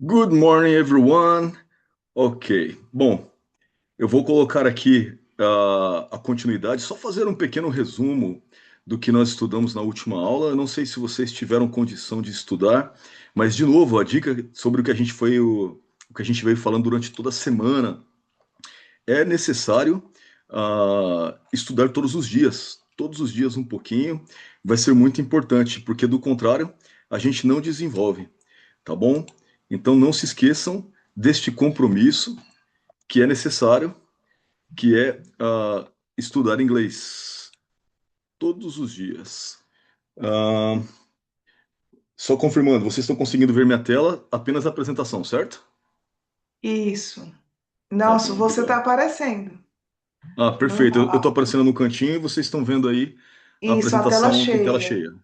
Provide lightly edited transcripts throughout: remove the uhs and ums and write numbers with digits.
Good morning, everyone. Ok, bom, eu vou colocar aqui a continuidade, só fazer um pequeno resumo do que nós estudamos na última aula. Eu não sei se vocês tiveram condição de estudar, mas de novo, a dica sobre o que a gente veio falando durante toda a semana é necessário estudar todos os dias um pouquinho, vai ser muito importante, porque do contrário, a gente não desenvolve, tá bom? Então não se esqueçam deste compromisso que é necessário, que é estudar inglês todos os dias. Uh, Só confirmando, vocês estão conseguindo ver minha tela, apenas a apresentação, certo? Isso. Tá Nossa, bom, você está obrigado. Ah, Perfeito. Eu estou aparecendo no cantinho e vocês estão vendo aí a Isso, a tela apresentação com tela cheia. cheia. Tá.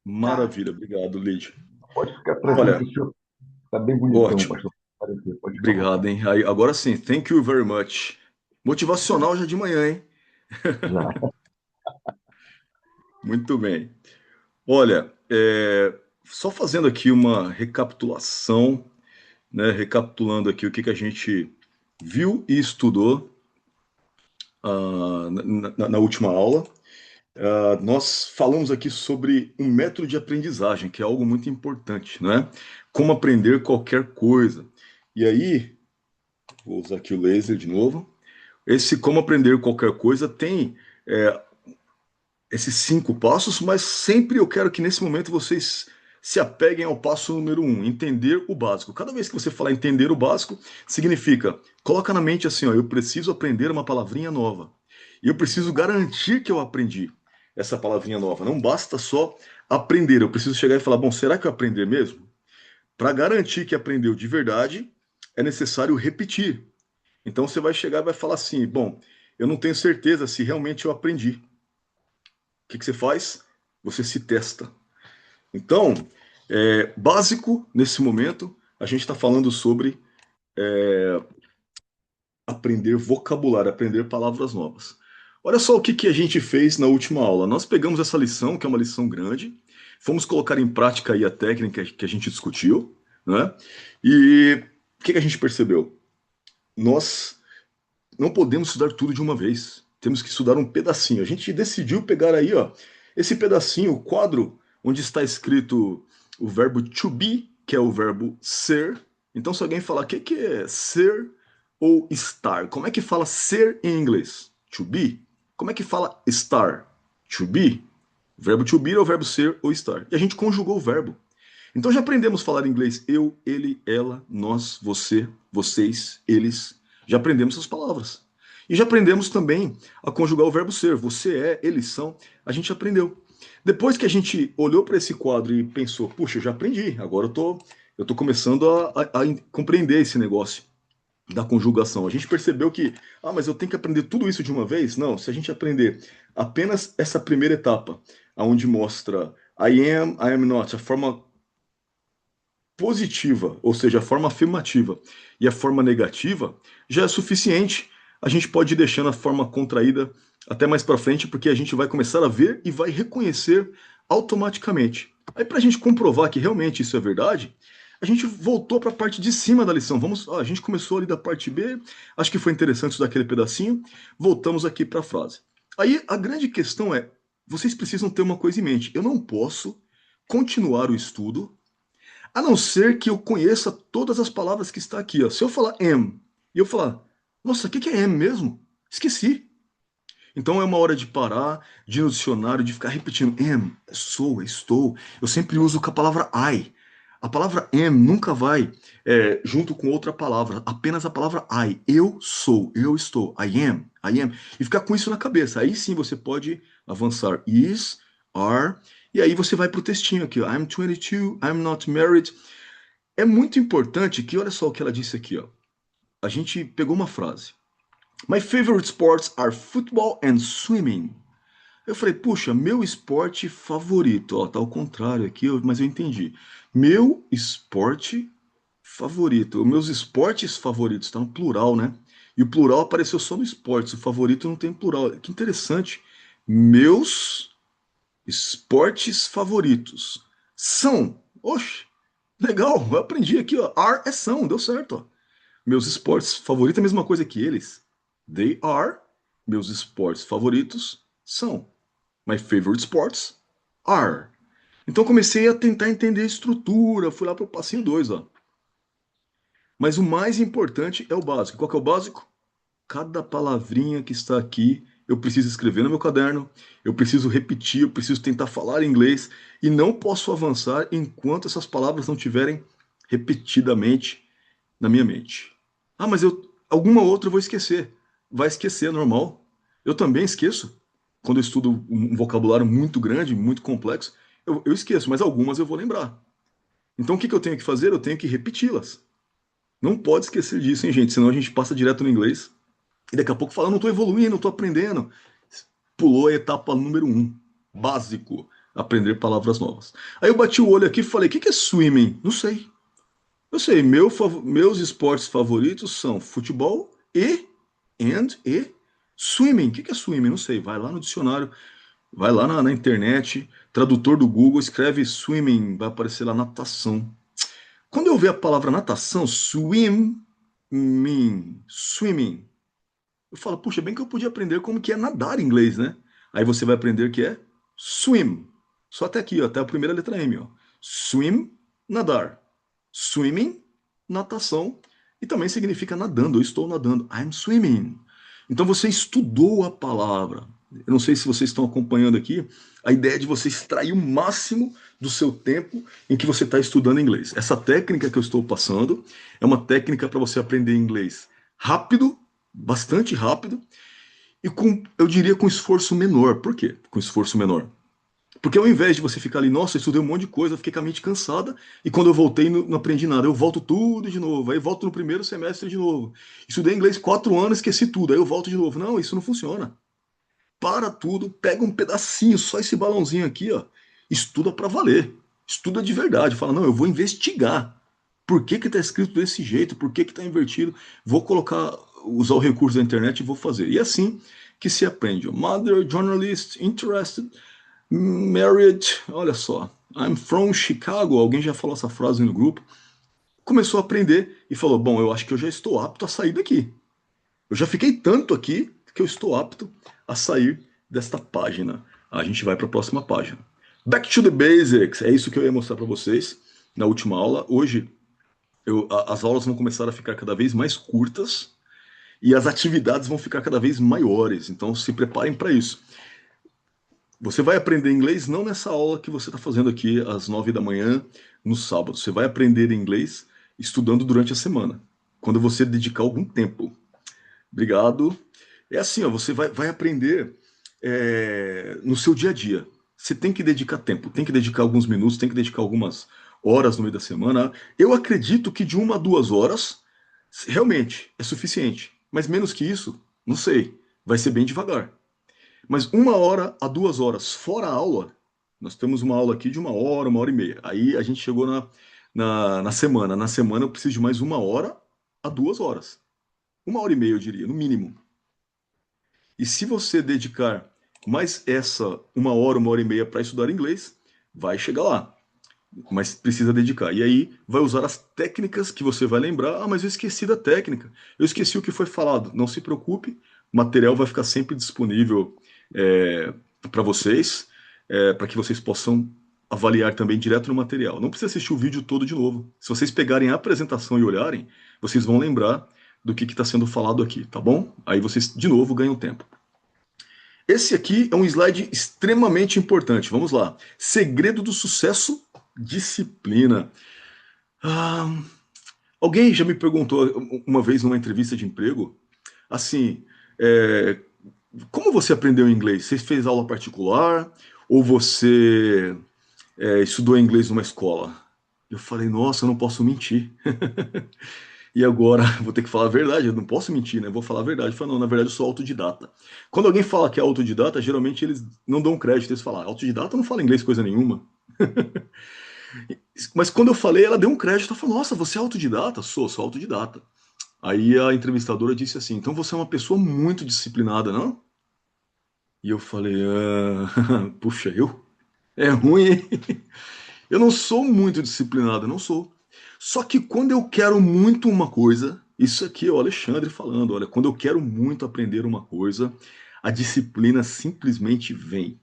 Maravilha, obrigado, Lid. Pode ficar tranquilo que Olha, o senhor está bem bonitão, ótimo. pastor. Pode Obrigado, colocar. hein? Aí, agora sim, thank you very much. Motivacional já de manhã, hein? Já. Muito bem. Olha, só fazendo aqui uma recapitulação, né? Recapitulando aqui o que a gente viu e estudou na última aula. Nós falamos aqui sobre um método de aprendizagem, que é algo muito importante, né? Como aprender qualquer coisa. E aí, vou usar aqui o laser de novo. Esse como aprender qualquer coisa tem esses 5 passos, mas sempre eu quero que nesse momento vocês se apeguem ao passo número 1, entender o básico. Cada vez que você falar entender o básico, significa, coloca na mente assim, ó, eu preciso aprender uma palavrinha nova. E eu preciso garantir que eu aprendi essa palavrinha nova. Não basta só aprender, eu preciso chegar e falar, bom, será que eu aprendi mesmo? Para garantir que aprendeu de verdade, é necessário repetir. Então você vai chegar e vai falar assim, bom, eu não tenho certeza se realmente eu aprendi. O que você faz? Você se testa. Então, básico nesse momento, a gente está falando sobre aprender vocabulário, aprender palavras novas. Olha só o que a gente fez na última aula. Nós pegamos essa lição, que é uma lição grande, fomos colocar em prática aí a técnica que a gente discutiu, né? E o que a gente percebeu? Nós não podemos estudar tudo de uma vez. Temos que estudar um pedacinho. A gente decidiu pegar aí, ó, esse pedacinho, o quadro onde está escrito o verbo to be, que é o verbo ser. Então, se alguém falar o que é ser ou estar, como é que fala ser em inglês? To be. Como é que fala estar? To be. O verbo to be é o verbo ser ou estar. E a gente conjugou o verbo. Então já aprendemos a falar inglês eu, ele, ela, nós, você, vocês, eles. Já aprendemos essas palavras. E já aprendemos também a conjugar o verbo ser. Você é, eles são. A gente aprendeu. Depois que a gente olhou para esse quadro e pensou, puxa, eu já aprendi, agora eu tô começando a compreender esse negócio da conjugação. A gente percebeu que, mas eu tenho que aprender tudo isso de uma vez? Não, se a gente aprender apenas essa primeira etapa, aonde mostra I am, I am not, a forma positiva, ou seja, a forma afirmativa, e a forma negativa, já é suficiente. A gente pode ir deixando a forma contraída até mais para frente, porque a gente vai começar a ver e vai reconhecer automaticamente. Aí, para a gente comprovar que realmente isso é verdade, a gente voltou para a parte de cima da lição. A gente começou ali da parte B, acho que foi interessante isso daquele pedacinho, voltamos aqui para a frase. Aí a grande questão é, vocês precisam ter uma coisa em mente. Eu não posso continuar o estudo a não ser que eu conheça todas as palavras que está aqui. Ó. Se eu falar am e eu falar, nossa, o que é am mesmo? Esqueci. Então é uma hora de parar, de ir no dicionário, de ficar repetindo am, sou, estou. Eu sempre uso com a palavra I. A palavra am nunca vai junto com outra palavra, apenas a palavra I. Eu sou, eu estou. I am, I am. E ficar com isso na cabeça. Aí sim você pode avançar. Is, are. E aí você vai para o textinho aqui. Ó. I'm 22, I'm not married. É muito importante que, olha só o que ela disse aqui, ó. A gente pegou uma frase. My favorite sports are football and swimming. Eu falei, puxa, meu esporte favorito. Ó, tá ao contrário aqui, mas eu entendi. Meu esporte favorito. Os meus esportes favoritos, tá no plural, né? E o plural apareceu só no esportes, o favorito não tem plural. Que interessante. Meus esportes favoritos são. Oxe, Legal, eu aprendi aqui, ó. Are é são, deu certo, ó. Meus esportes favoritos é a mesma coisa que eles. They are. Meus esportes favoritos são. My favorite sports are. Então comecei a tentar entender a estrutura, fui lá para o passinho 2, ó. Mas o mais importante é o básico. Qual que é o básico? Cada palavrinha que está aqui eu preciso escrever no meu caderno, eu preciso repetir, eu preciso tentar falar inglês e não posso avançar enquanto essas palavras não tiverem repetidamente na minha mente. Ah, mas alguma outra eu vou esquecer. Vai esquecer, é normal. Eu também esqueço. Quando eu estudo um vocabulário muito grande, muito complexo, eu esqueço, mas algumas eu vou lembrar. Então o que eu tenho que fazer? Eu tenho que repeti-las. Não pode esquecer disso, hein, gente? Senão a gente passa direto no inglês e daqui a pouco fala, não estou evoluindo, não estou aprendendo. Pulou a etapa número 1, básico, aprender palavras novas. Aí eu bati o olho aqui e falei, o que é swimming? Não sei. Eu sei, meus esportes favoritos são futebol e swimming. O que é swimming? Não sei. Vai lá no dicionário, vai lá na internet, tradutor do Google, escreve swimming, vai aparecer lá natação. Quando eu ver a palavra natação, swimming, eu falo, puxa, bem que eu podia aprender como que é nadar em inglês, né? Aí você vai aprender que é swim. Só até aqui, ó, até a primeira letra M, ó. Swim, nadar. Swimming, natação. E também significa nadando, eu estou nadando. I'm swimming. Então você estudou a palavra. Eu não sei se vocês estão acompanhando aqui. A ideia é de você extrair o máximo do seu tempo em que você está estudando inglês. Essa técnica que eu estou passando é uma técnica para você aprender inglês rápido, bastante rápido, e eu diria, com esforço menor. Por quê? Com esforço menor. Porque ao invés de você ficar ali, nossa, eu estudei um monte de coisa, eu fiquei com a mente cansada, e quando eu voltei não aprendi nada. Eu volto tudo de novo, aí volto no primeiro semestre de novo. Estudei inglês 4 anos, esqueci tudo, aí eu volto de novo. Não, isso não funciona. Para tudo, pega um pedacinho, só esse balãozinho aqui, ó, estuda para valer. Estuda de verdade. Fala, não, eu vou investigar. Por que que tá escrito desse jeito? Por que que tá invertido? Vou usar o recurso da internet e vou fazer. E é assim que se aprende. Mother, journalist, interested, married, olha só, I'm from Chicago, alguém já falou essa frase no grupo, começou a aprender e falou, bom, eu acho que eu já estou apto a sair daqui. Eu já fiquei tanto aqui que eu estou apto a sair desta página. A gente vai para a próxima página. Back to the basics, é isso que eu ia mostrar para vocês na última aula. Hoje, as aulas vão começar a ficar cada vez mais curtas e as atividades vão ficar cada vez maiores, então se preparem para isso. Você vai aprender inglês não nessa aula que você está fazendo aqui às 9 da manhã, no sábado. Você vai aprender inglês estudando durante a semana, quando você dedicar algum tempo. Obrigado. É assim, ó, você vai aprender no seu dia a dia. Você tem que dedicar tempo, tem que dedicar alguns minutos, tem que dedicar algumas horas no meio da semana. Eu acredito que de 1 a 2 horas realmente é suficiente. Mas menos que isso, não sei. Vai ser bem devagar. Mas 1 a 2 horas fora a aula, nós temos uma aula aqui de 1 hora e meia. Aí a gente chegou na semana. Na semana eu preciso de mais 1 hora a 2 horas. 1 hora e meia, eu diria, no mínimo. E se você dedicar mais essa 1 hora e meia para estudar inglês, vai chegar lá. Mas precisa dedicar. E aí vai usar as técnicas que você vai lembrar. Ah, mas eu esqueci da técnica. Eu esqueci o que foi falado. Não se preocupe, o material vai ficar sempre disponível para vocês, para que vocês possam avaliar também direto no material. Não precisa assistir o vídeo todo de novo. Se vocês pegarem a apresentação e olharem, vocês vão lembrar do que está sendo falado aqui, tá bom? Aí vocês, de novo, ganham tempo. Esse aqui é um slide extremamente importante. Vamos lá. Segredo do sucesso, disciplina. Alguém já me perguntou uma vez numa entrevista de emprego, assim, como você aprendeu inglês? Você fez aula particular ou você estudou inglês numa escola? Eu falei, nossa, eu não posso mentir. E agora vou ter que falar a verdade, eu não posso mentir, né? Vou falar a verdade. Eu falo, não, na verdade eu sou autodidata. Quando alguém fala que é autodidata, geralmente eles não dão crédito, eles falam, autodidata não fala inglês coisa nenhuma. Mas quando eu falei, ela deu um crédito, ela falou, nossa, você é autodidata? Sou autodidata. Aí a entrevistadora disse assim, então você é uma pessoa muito disciplinada, não? E eu falei, puxa, eu? É ruim, hein? Eu não sou muito disciplinado, não sou. Só que quando eu quero muito uma coisa, isso aqui é o Alexandre falando, olha, quando eu quero muito aprender uma coisa, a disciplina simplesmente vem.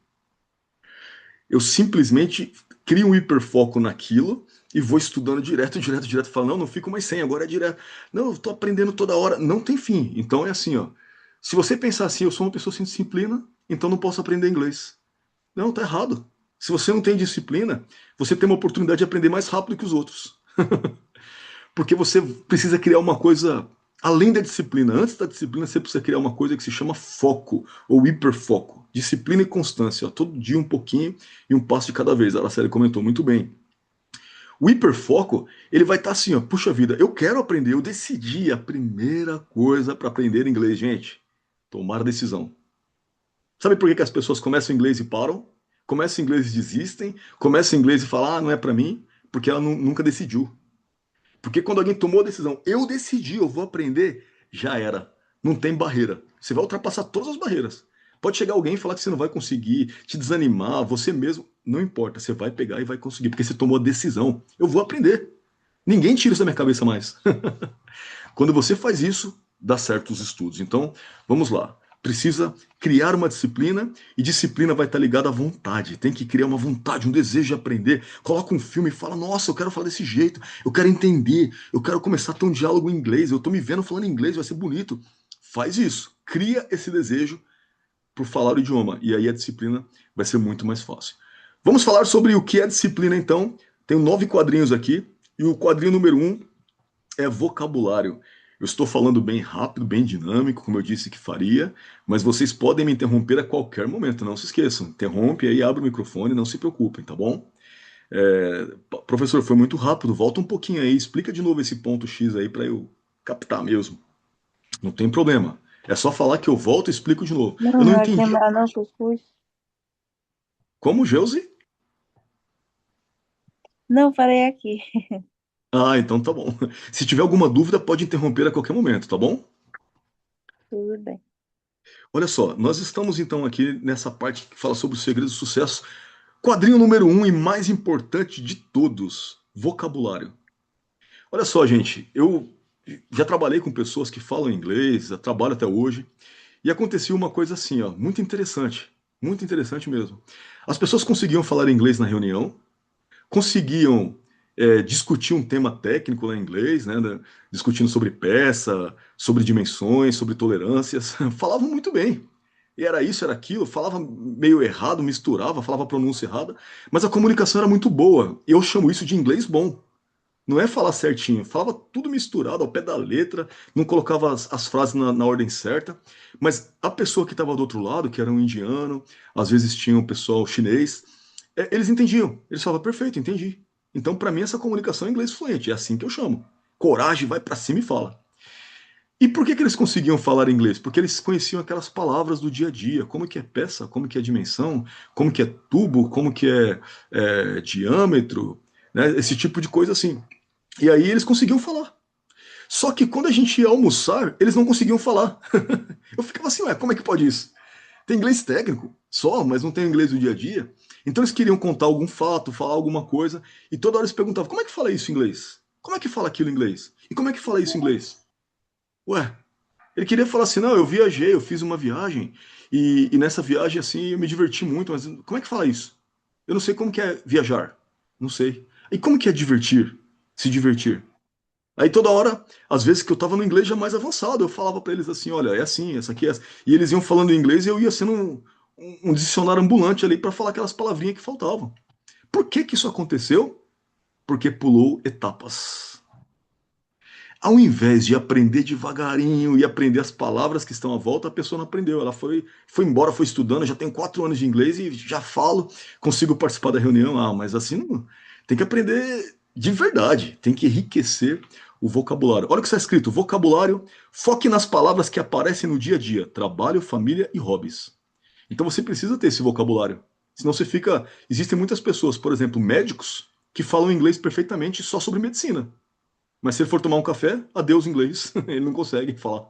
Eu simplesmente crio um hiperfoco naquilo e vou estudando direto, direto, direto, falando, não fico mais sem, agora é direto. Não, eu tô aprendendo toda hora, não tem fim. Então é assim, ó. Se você pensar assim, eu sou uma pessoa sem disciplina, então não posso aprender inglês. Não, tá errado. Se você não tem disciplina, você tem uma oportunidade de aprender mais rápido que os outros. Porque você precisa criar uma coisa além da disciplina. Antes da disciplina, você precisa criar uma coisa que se chama foco ou hiperfoco. Disciplina e constância. Ó, todo dia um pouquinho e um passo de cada vez. A Araceli comentou muito bem. O hiperfoco, ele vai estar assim, ó, puxa vida, eu quero aprender, eu decidi a primeira coisa para aprender inglês, gente. Tomar a decisão. Sabe por que as pessoas começam inglês e param? Começam inglês e desistem? Começam inglês e falam, ah, não é para mim? Porque ela nunca decidiu. Porque quando alguém tomou a decisão, eu decidi, eu vou aprender, já era. Não tem barreira. Você vai ultrapassar todas as barreiras. Pode chegar alguém e falar que você não vai conseguir, te desanimar, você mesmo, não importa, você vai pegar e vai conseguir, porque você tomou a decisão. Eu vou aprender. Ninguém tira isso da minha cabeça mais. Quando você faz isso, dá certo os estudos. Então, vamos lá. Precisa criar uma disciplina e disciplina vai estar ligada à vontade. Tem que criar uma vontade, um desejo de aprender. Coloca um filme e fala: Nossa, eu quero falar desse jeito, eu quero entender, eu quero começar a ter um diálogo em inglês, eu estou me vendo falando inglês, vai ser bonito. Faz isso. Cria esse desejo por falar o idioma e aí a disciplina vai ser muito mais fácil. Vamos falar sobre o que é disciplina então. Tenho 9 quadrinhos aqui e o quadrinho número 1 é vocabulário. Eu estou falando bem rápido, bem dinâmico, como eu disse que faria, mas vocês podem me interromper a qualquer momento, não se esqueçam. Interrompe aí, abre o microfone, não se preocupem, tá bom? Professor, foi muito rápido, volta um pouquinho aí, explica de novo esse ponto X aí para eu captar mesmo. Não tem problema. É só falar que eu volto e explico de novo. Não, Eu não não é entendi. demorar não, cuscuz. Como, Geuze? Não, farei aqui. Ah, então tá bom. Se tiver alguma dúvida, pode interromper a qualquer momento, tá bom? Tudo bem. Olha só, nós estamos então aqui nessa parte que fala sobre os segredos do sucesso. Quadrinho número 1 e mais importante de todos, vocabulário. Olha só, gente, eu já trabalhei com pessoas que falam inglês, já trabalho até hoje, e acontecia uma coisa assim, ó, muito interessante mesmo. As pessoas conseguiam falar inglês na reunião, conseguiam discutir um tema técnico lá em inglês, né, discutindo sobre peça, sobre dimensões, sobre tolerâncias, falavam muito bem. E era isso, era aquilo, falava meio errado, misturava, falava a pronúncia errada, mas a comunicação era muito boa. Eu chamo isso de inglês bom. Não é falar certinho, falava tudo misturado ao pé da letra, não colocava as frases na ordem certa, mas a pessoa que estava do outro lado, que era um indiano, às vezes tinha um pessoal chinês, eles entendiam. Eles falavam, perfeito, entendi. Então, para mim, essa comunicação é inglês fluente, é assim que eu chamo. Coragem, vai para cima e fala. E por que eles conseguiam falar inglês? Porque eles conheciam aquelas palavras do dia a dia, como que é peça, como que é dimensão, como que é tubo, como que é diâmetro, né? Esse tipo de coisa assim. E aí eles conseguiam falar. Só que quando a gente ia almoçar, eles não conseguiam falar. Eu ficava assim, ué, como é que pode isso? Tem inglês técnico só, mas não tem inglês do dia a dia. Então eles queriam contar algum fato, falar alguma coisa, e toda hora eles perguntavam, como é que fala isso em inglês? Como é que fala aquilo em inglês? E como é que fala isso em inglês? Ué, ele queria falar assim, não, eu viajei, eu fiz uma viagem, e nessa viagem, assim, eu me diverti muito, mas como é que fala isso? Eu não sei como que é viajar. Não sei. E como que é divertir? Se divertir? Aí toda hora, às vezes que eu tava no inglês já mais avançado, eu falava para eles assim, olha, é assim, essa aqui é essa. E eles iam falando em inglês e eu ia sendo um dicionário ambulante ali para falar aquelas palavrinhas que faltavam. Por que que isso aconteceu? Porque pulou etapas. Ao invés de aprender devagarinho e aprender as palavras que estão à volta, a pessoa não aprendeu. Ela foi embora, foi estudando, eu já tenho 4 anos de inglês e já falo, consigo participar da reunião. Ah, mas assim não. Tem que aprender de verdade, tem que enriquecer o vocabulário. Olha o que está escrito: vocabulário, foque nas palavras que aparecem no dia a dia, trabalho, família e hobbies. Então você precisa ter esse vocabulário. Senão você fica. Existem muitas pessoas, por exemplo, médicos, que falam inglês perfeitamente só sobre medicina. Mas se ele for tomar um café, adeus inglês. Ele não consegue falar.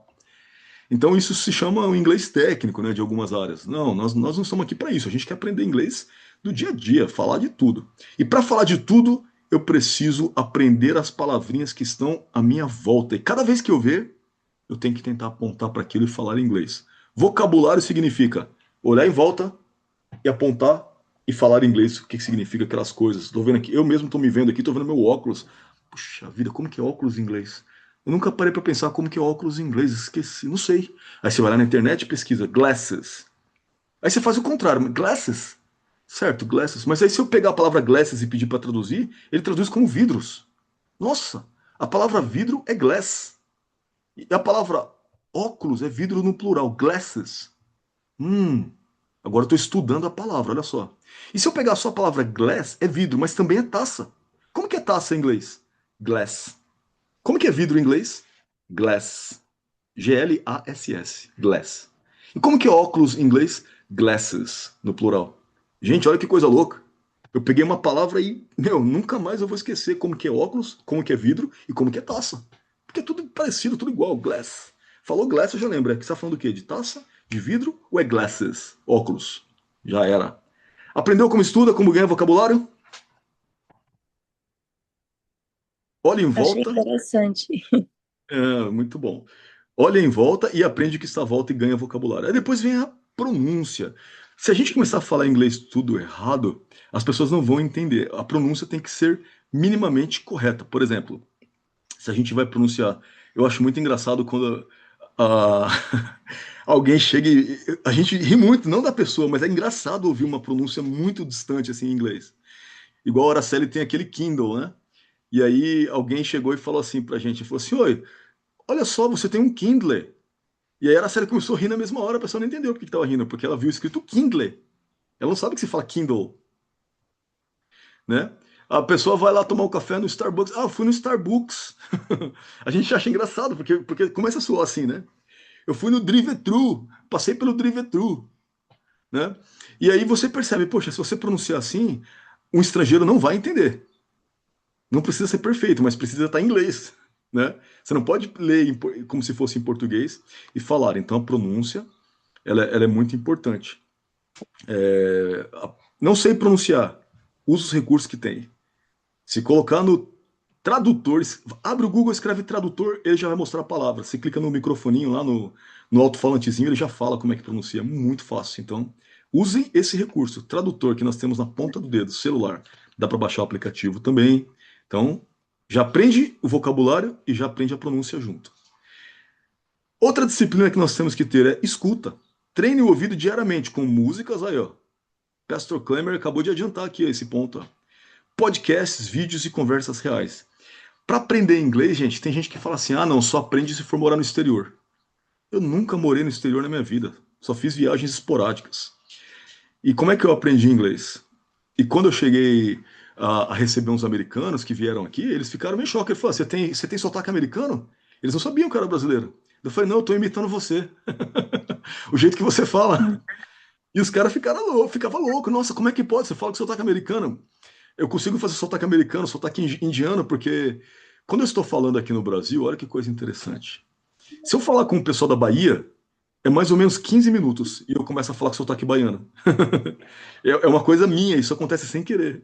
Então isso se chama o inglês técnico, né, de algumas áreas. Não, nós não estamos aqui para isso. A gente quer aprender inglês do dia a dia, falar de tudo. E para falar de tudo, eu preciso aprender as palavrinhas que estão à minha volta. E cada vez que eu ver, eu tenho que tentar apontar para aquilo e falar inglês. Vocabulário significa olhar em volta e apontar e falar inglês. O que significa aquelas coisas? Estou vendo aqui, eu mesmo estou me vendo aqui, estou vendo meu óculos. Puxa vida, como que é óculos em inglês? Eu nunca parei para pensar como que é óculos em inglês, esqueci, não sei. Aí você vai lá na internet e pesquisa glasses. Aí você faz o contrário, glasses. Certo, glasses. Mas aí se eu pegar a palavra glasses e pedir para traduzir, ele traduz como vidros. Nossa, a palavra vidro é glass. E a palavra óculos é vidro no plural, glasses. Agora eu estou estudando a palavra, olha só. E se eu pegar só a palavra glass, é vidro, mas também é taça. Como que é taça em inglês? Glass. Como que é vidro em inglês? Glass. G-L-A-S-S. Glass. E como que é óculos em inglês? Glasses, no plural. Gente, olha que coisa louca. Eu peguei uma palavra e, nunca mais eu vou esquecer como que é óculos, como que é vidro e como que é taça. Porque é tudo parecido, tudo igual, glass. Falou glass, eu já lembro. É que você está falando do quê? De taça, de vidro ou é glasses? Óculos. Já era. Aprendeu como estuda, como ganha vocabulário? Olha em Achei volta. interessante. Muito bom. Olha em volta e aprende o que está à volta e ganha vocabulário. Aí depois vem a pronúncia. Se a gente começar a falar inglês tudo errado, as pessoas não vão entender. A pronúncia tem que ser minimamente correta. Por exemplo, se a gente vai pronunciar, eu acho muito engraçado quando ah, alguém chega e a gente ri muito, não da pessoa, mas é engraçado ouvir uma pronúncia muito distante assim em inglês. Igual a Araceli tem aquele Kindle, né? E aí alguém chegou e falou assim pra gente, falou assim, oi, olha só, você tem um Kindle. E aí a Araceli começou a rir na mesma hora, a pessoa não entendeu por que estava rindo, porque ela viu escrito Kindle. Ela não sabe que se fala Kindle, né? A pessoa vai lá tomar um café no Starbucks. Ah, eu fui no Starbucks. A gente acha engraçado, porque começa a soar assim, né? Eu fui no drive-thru, passei pelo drive-thru, né? E aí você percebe, poxa, se você pronunciar assim, um estrangeiro não vai entender. Não precisa ser perfeito, mas precisa estar em inglês, né? Você não pode ler como se fosse em português e falar. Então a pronúncia, ela é muito importante. Não sei pronunciar, usa os recursos que tem. Se colocar no tradutor, abre o Google, escreve tradutor, ele já vai mostrar a palavra. Você clica no microfoninho lá no alto-falantezinho, ele já fala como é que pronuncia. Muito fácil. Então, usem esse recurso, tradutor, que nós temos na ponta do dedo, celular. Dá para baixar o aplicativo também. Então, já aprende o vocabulário e já aprende a pronúncia junto. Outra disciplina que nós temos que ter é escuta. Treine o ouvido diariamente com músicas aí, ó. Pastor Klemer acabou de adiantar aqui esse ponto, ó. Podcasts, vídeos e conversas reais. Para aprender inglês, gente, tem gente que fala assim: ah, não, só aprende se for morar no exterior. Eu nunca morei no exterior na minha vida. Só fiz viagens esporádicas. E como é que eu aprendi inglês? E quando eu cheguei a receber uns americanos que vieram aqui, eles ficaram meio chocados. Ele falou: você tem sotaque americano? Eles não sabiam que eu era brasileiro. Eu falei: não, eu tô imitando você. O jeito que você fala. E os caras ficavam loucos. Nossa, como é que pode? Você fala que sotaque americano? Eu consigo fazer sotaque americano, sotaque indiano, porque quando eu estou falando aqui no Brasil, olha que coisa interessante. Se eu falar com o pessoal da Bahia, é mais ou menos 15 minutos e eu começo a falar com sotaque baiano. É uma coisa minha, isso acontece sem querer.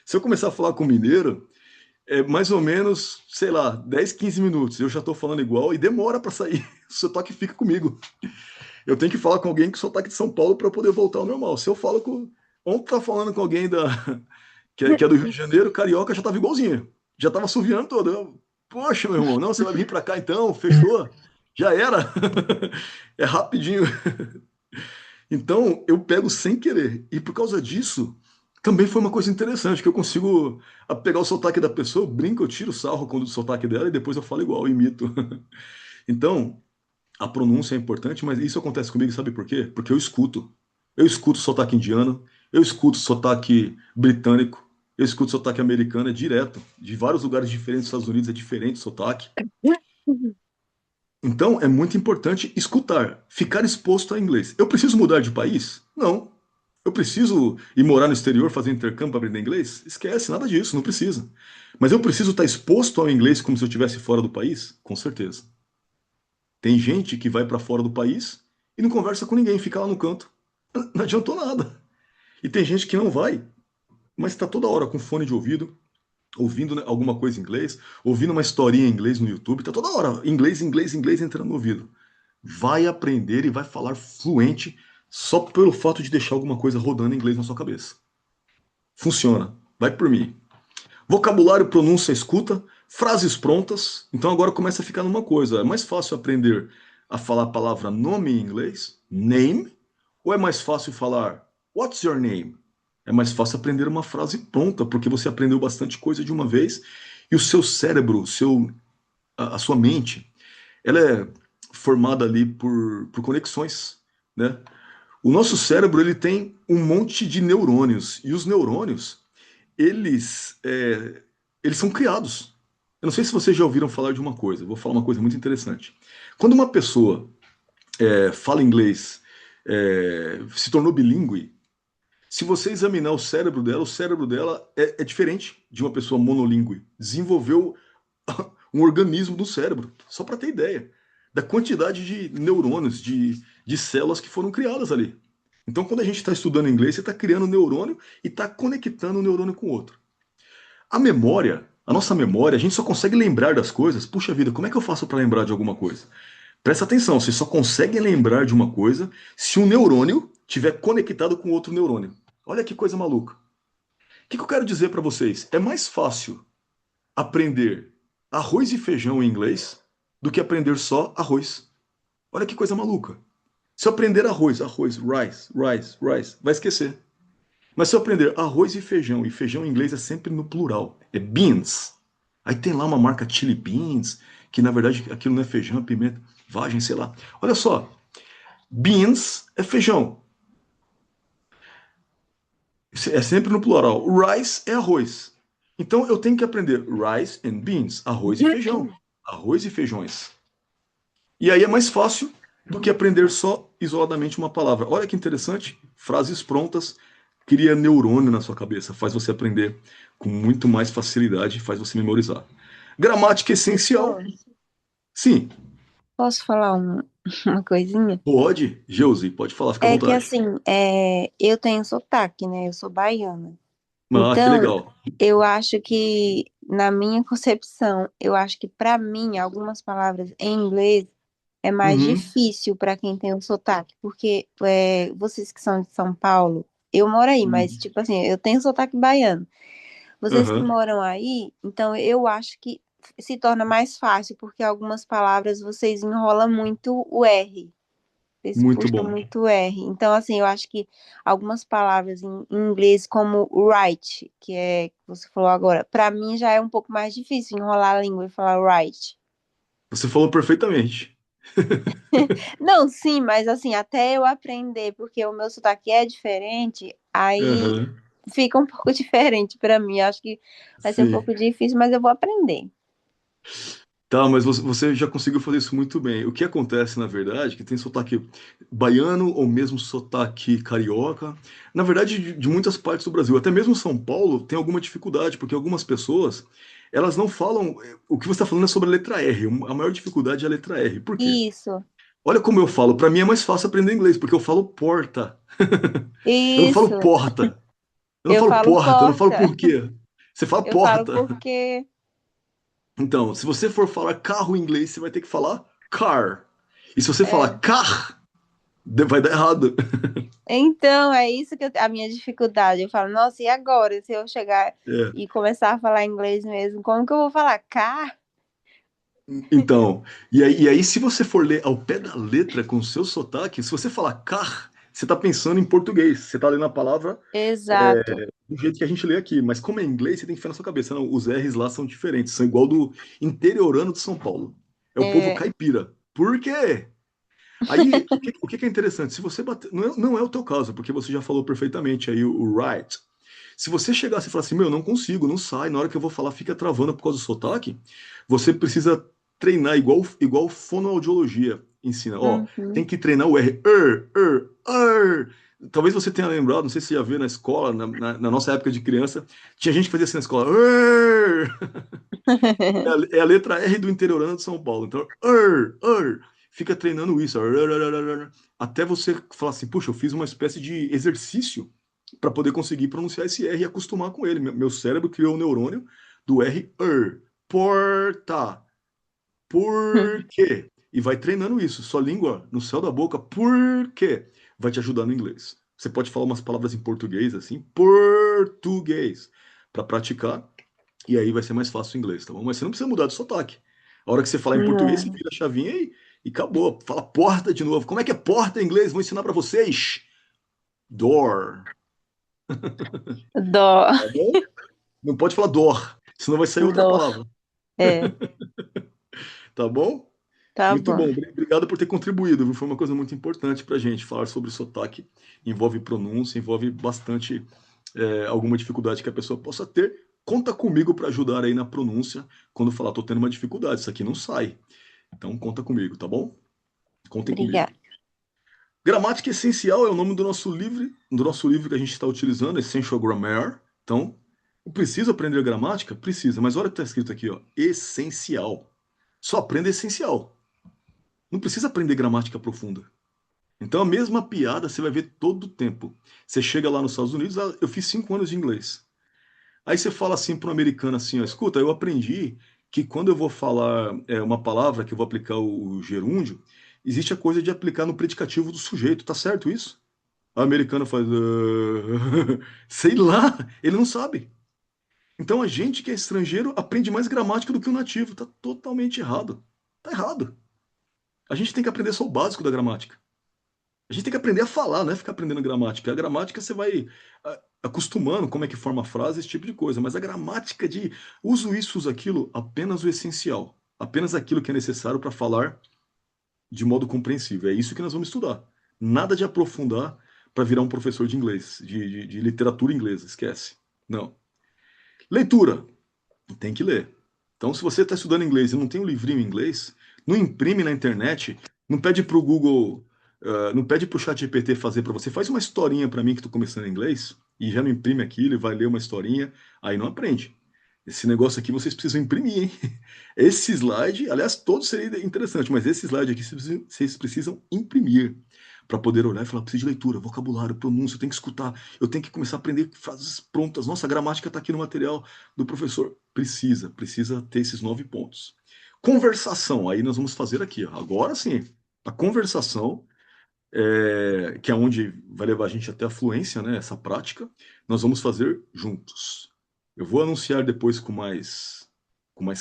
Se eu começar a falar com mineiro, é mais ou menos, sei lá, 10, 15 minutos. Eu já estou falando igual e demora para sair. O sotaque fica comigo. Eu tenho que falar com alguém com sotaque de São Paulo para poder voltar ao normal. Se eu falo com. Ontem tá falando com alguém que é do Rio de Janeiro, carioca já tava igualzinho. Já tava assoviando todo. Poxa, meu irmão, não, você vai vir para cá então? Fechou? Já era. É rapidinho. Então, eu pego sem querer. E por causa disso, também foi uma coisa interessante, que eu consigo pegar o sotaque da pessoa, eu brinco, eu tiro o sarro quando o sotaque dela e depois eu falo igual, eu imito. Então, a pronúncia é importante, mas isso acontece comigo, sabe por quê? Porque eu escuto. Eu escuto sotaque indiano, eu escuto sotaque britânico, eu escuto sotaque americano, é direto. De vários lugares diferentes dos Estados Unidos é diferente o sotaque. Então, é muito importante escutar, ficar exposto a inglês. Eu preciso mudar de país? Não. Eu preciso ir morar no exterior, fazer intercâmbio para aprender inglês? Esquece, nada disso, não precisa. Mas eu preciso estar exposto ao inglês como se eu estivesse fora do país? Com certeza. Tem gente que vai para fora do país e não conversa com ninguém, fica lá no canto. Não adiantou nada. E tem gente que não vai, mas está toda hora com fone de ouvido, ouvindo, né, alguma coisa em inglês, ouvindo uma historinha em inglês no YouTube, tá toda hora inglês, inglês, inglês entrando no ouvido. Vai aprender e vai falar fluente só pelo fato de deixar alguma coisa rodando em inglês na sua cabeça. Funciona. Vai por mim. Vocabulário, pronúncia, escuta, frases prontas. Então agora começa a ficar numa coisa. É mais fácil aprender a falar a palavra nome em inglês, name, ou é mais fácil falar what's your name? É mais fácil aprender uma frase pronta, porque você aprendeu bastante coisa de uma vez e o seu cérebro, a sua mente, ela é formada ali por conexões, né? O nosso cérebro ele tem um monte de neurônios e os neurônios eles são criados. Eu não sei se vocês já ouviram falar de uma coisa. Vou falar uma coisa muito interessante. Quando uma pessoa fala inglês, se tornou bilíngue, se você examinar o cérebro dela é diferente de uma pessoa monolíngue. Desenvolveu um organismo do cérebro, só para ter ideia da quantidade de neurônios, de células que foram criadas ali. Então, quando a gente está estudando inglês, você está criando um neurônio e está conectando um neurônio com o outro. A nossa memória, a gente só consegue lembrar das coisas. Puxa vida, como é que eu faço para lembrar de alguma coisa? Presta atenção, você só consegue lembrar de uma coisa se um neurônio tiver conectado com outro neurônio. Olha que coisa maluca. O que eu quero dizer para vocês? É mais fácil aprender arroz e feijão em inglês do que aprender só arroz. Olha que coisa maluca. Se eu aprender arroz, rice, vai esquecer. Mas se eu aprender arroz e feijão em inglês é sempre no plural, é beans. Aí tem lá uma marca Chili Beans, que na verdade aquilo não é feijão, é pimenta, vagem, sei lá. Olha só, beans é feijão. É sempre no plural. Rice é arroz. Então eu tenho que aprender rice and beans, arroz e feijão. Arroz e feijões. E aí é mais fácil do que aprender só isoladamente uma palavra. Olha que interessante, frases prontas cria neurônio na sua cabeça, faz você aprender com muito mais facilidade, faz você memorizar. Gramática essencial. Sim. Posso falar uma coisinha? Pode, Geuze, pode falar, fica à É que vontade. assim, eu tenho sotaque, né? Eu sou baiana. Ah, que Então, legal. eu acho que, na minha concepção, eu acho que para mim, algumas palavras em inglês é mais Uhum, difícil para quem tem o sotaque, porque vocês que são de São Paulo, eu moro aí, mas uhum, tipo assim, eu tenho sotaque baiano. Vocês que aham. moram aí, então eu acho que se torna mais fácil, porque algumas palavras vocês enrolam muito o R. Vocês Muito puxam bom. muito R. Então, assim, eu acho que algumas palavras em inglês, como right, que é que você falou agora, para mim já é um pouco mais difícil enrolar a língua e falar right. Você falou perfeitamente. Não, sim, mas assim, até eu aprender, porque o meu sotaque é diferente, aí Aham, fica um pouco diferente para mim. Acho que vai ser um sim. pouco difícil, mas eu vou aprender. Tá, mas você já conseguiu fazer isso muito bem. O que acontece, na verdade, é que tem sotaque baiano ou mesmo sotaque carioca. Na verdade, de muitas partes do Brasil, até mesmo São Paulo, tem alguma dificuldade, porque algumas pessoas, elas não falam. O que você está falando é sobre a letra R. A maior dificuldade é a letra R. Por quê? Isso, Olha como eu falo. Para mim é mais fácil aprender inglês, porque eu falo porta. Eu não falo isso. porta. Eu não Eu falo falo porta. Eu não falo porta. por quê. Você fala Eu falo porta. porque. Então, se você for falar carro em inglês, você vai ter que falar car. E se você falar É. car, vai dar errado. Então, é isso que a minha dificuldade. Eu falo, nossa, e agora? Se eu chegar É. e começar a falar inglês mesmo, como que eu vou falar? Car? Então, e aí, se você for ler ao pé da letra com o seu sotaque, se você falar car, você está pensando em português. Você está lendo a palavra Exato. do jeito que a gente lê aqui. Mas como é inglês, você tem que ficar na sua cabeça. Não, os R's lá são diferentes. São igual do interiorano de São Paulo. É o povo É, caipira. Por quê? Aí, o que é interessante? Se você bater. Não é o teu caso, porque você já falou perfeitamente aí o right. Se você chegasse e falar assim, meu, não consigo, não sai, na hora que eu vou falar fica travando por causa do sotaque, você precisa treinar igual fonoaudiologia ensina. Ó, tem uhum, que treinar o R. Talvez você tenha lembrado, não sei se você já viu na escola, na nossa época de criança, tinha gente que fazia assim na escola. É a letra R do interiorano de São Paulo. Então, fica treinando isso. Até você falar assim, puxa, eu fiz uma espécie de exercício para poder conseguir pronunciar esse R e acostumar com ele. Meu cérebro criou um neurônio do R, porta. Por quê? E vai treinando isso. Sua língua no céu da boca, por quê? Vai te ajudar no inglês. Você pode falar umas palavras em português, assim, português, para praticar, e aí vai ser mais fácil o inglês, tá bom? Mas você não precisa mudar de sotaque. A hora que você falar em português, você Não. vira a chavinha e acabou. Fala porta de novo. Como é que é porta em inglês? Vou ensinar para vocês. Door. Dó. Tá bom? Não pode falar door, senão vai sair outra Dó. palavra. É, Tá bom? tá Muito bom. bom. Obrigado por ter contribuído, viu? Foi uma coisa muito importante para a gente. Falar sobre sotaque envolve pronúncia, envolve bastante alguma dificuldade que a pessoa possa ter. Conta comigo para ajudar aí na pronúncia quando falar, tô tendo uma dificuldade, isso aqui não sai. Então conta comigo, tá bom? Contem comigo. Obrigada. Gramática Essencial é o nome do nosso livro que a gente está utilizando, Essential Grammar. Então, eu preciso aprender gramática? Precisa, mas olha o que está escrito aqui, ó, essencial. Só aprenda essencial. Não precisa aprender gramática profunda. Então a mesma piada você vai ver todo o tempo. Você chega lá nos Estados Unidos, eu fiz 5 anos de inglês. Aí você fala assim para um americano assim, ó, escuta, eu aprendi que quando eu vou falar uma palavra que eu vou aplicar o gerúndio, existe a coisa de aplicar no predicativo do sujeito, tá certo isso? O americano faz, sei lá, ele não sabe. Então a gente que é estrangeiro aprende mais gramática do que o nativo, tá totalmente errado. Tá errado. A gente tem que aprender só o básico da gramática. A gente tem que aprender a falar, não é ficar aprendendo gramática. A gramática você vai acostumando como é que forma a frase, esse tipo de coisa. Mas a gramática de uso isso, uso aquilo, apenas o essencial. Apenas aquilo que é necessário para falar de modo compreensível. É isso que nós vamos estudar. Nada de aprofundar para virar um professor de inglês, de literatura inglesa. Esquece. Não. Leitura. Tem que ler. Então, se você está estudando inglês e não tem um livrinho em inglês, não imprime na internet, não pede para o Google, não pede para o ChatGPT fazer para você. Faz uma historinha para mim que estou começando inglês e já não imprime aquilo e vai ler uma historinha, aí não aprende. Esse negócio aqui vocês precisam imprimir, hein? Esse slide, aliás, todos seria interessante, mas esse slide aqui vocês precisam imprimir para poder olhar e falar, preciso de leitura, vocabulário, pronúncia, eu tenho que escutar, eu tenho que começar a aprender frases prontas. Nossa, a gramática está aqui no material do professor. Precisa ter esses 9 pontos. Conversação, aí nós vamos fazer aqui. Ó. Agora sim, a conversação, que é onde vai levar a gente até a fluência, né, essa prática, nós vamos fazer juntos. Eu vou anunciar depois com mais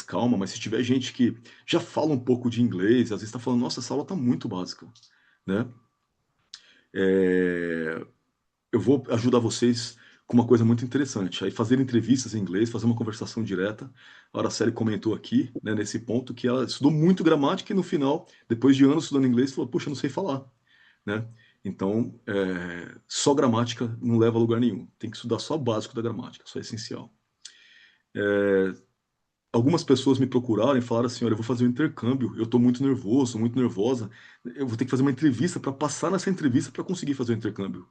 calma, mas se tiver gente que já fala um pouco de inglês, às vezes está falando, nossa, essa aula está muito básica, né? Eu vou ajudar vocês com uma coisa muito interessante. Aí fazer entrevistas em inglês, fazer uma conversação direta. A Araceli comentou aqui, né, nesse ponto, que ela estudou muito gramática e no final, depois de anos estudando inglês, falou, puxa, eu não sei falar, né? Então, só gramática não leva a lugar nenhum. Tem que estudar só o básico da gramática, só é essencial. Algumas pessoas me procuraram e falaram assim, olha, eu vou fazer um intercâmbio, eu estou muito nervoso, muito nervosa, eu vou ter que fazer uma entrevista para passar nessa entrevista para conseguir fazer o intercâmbio.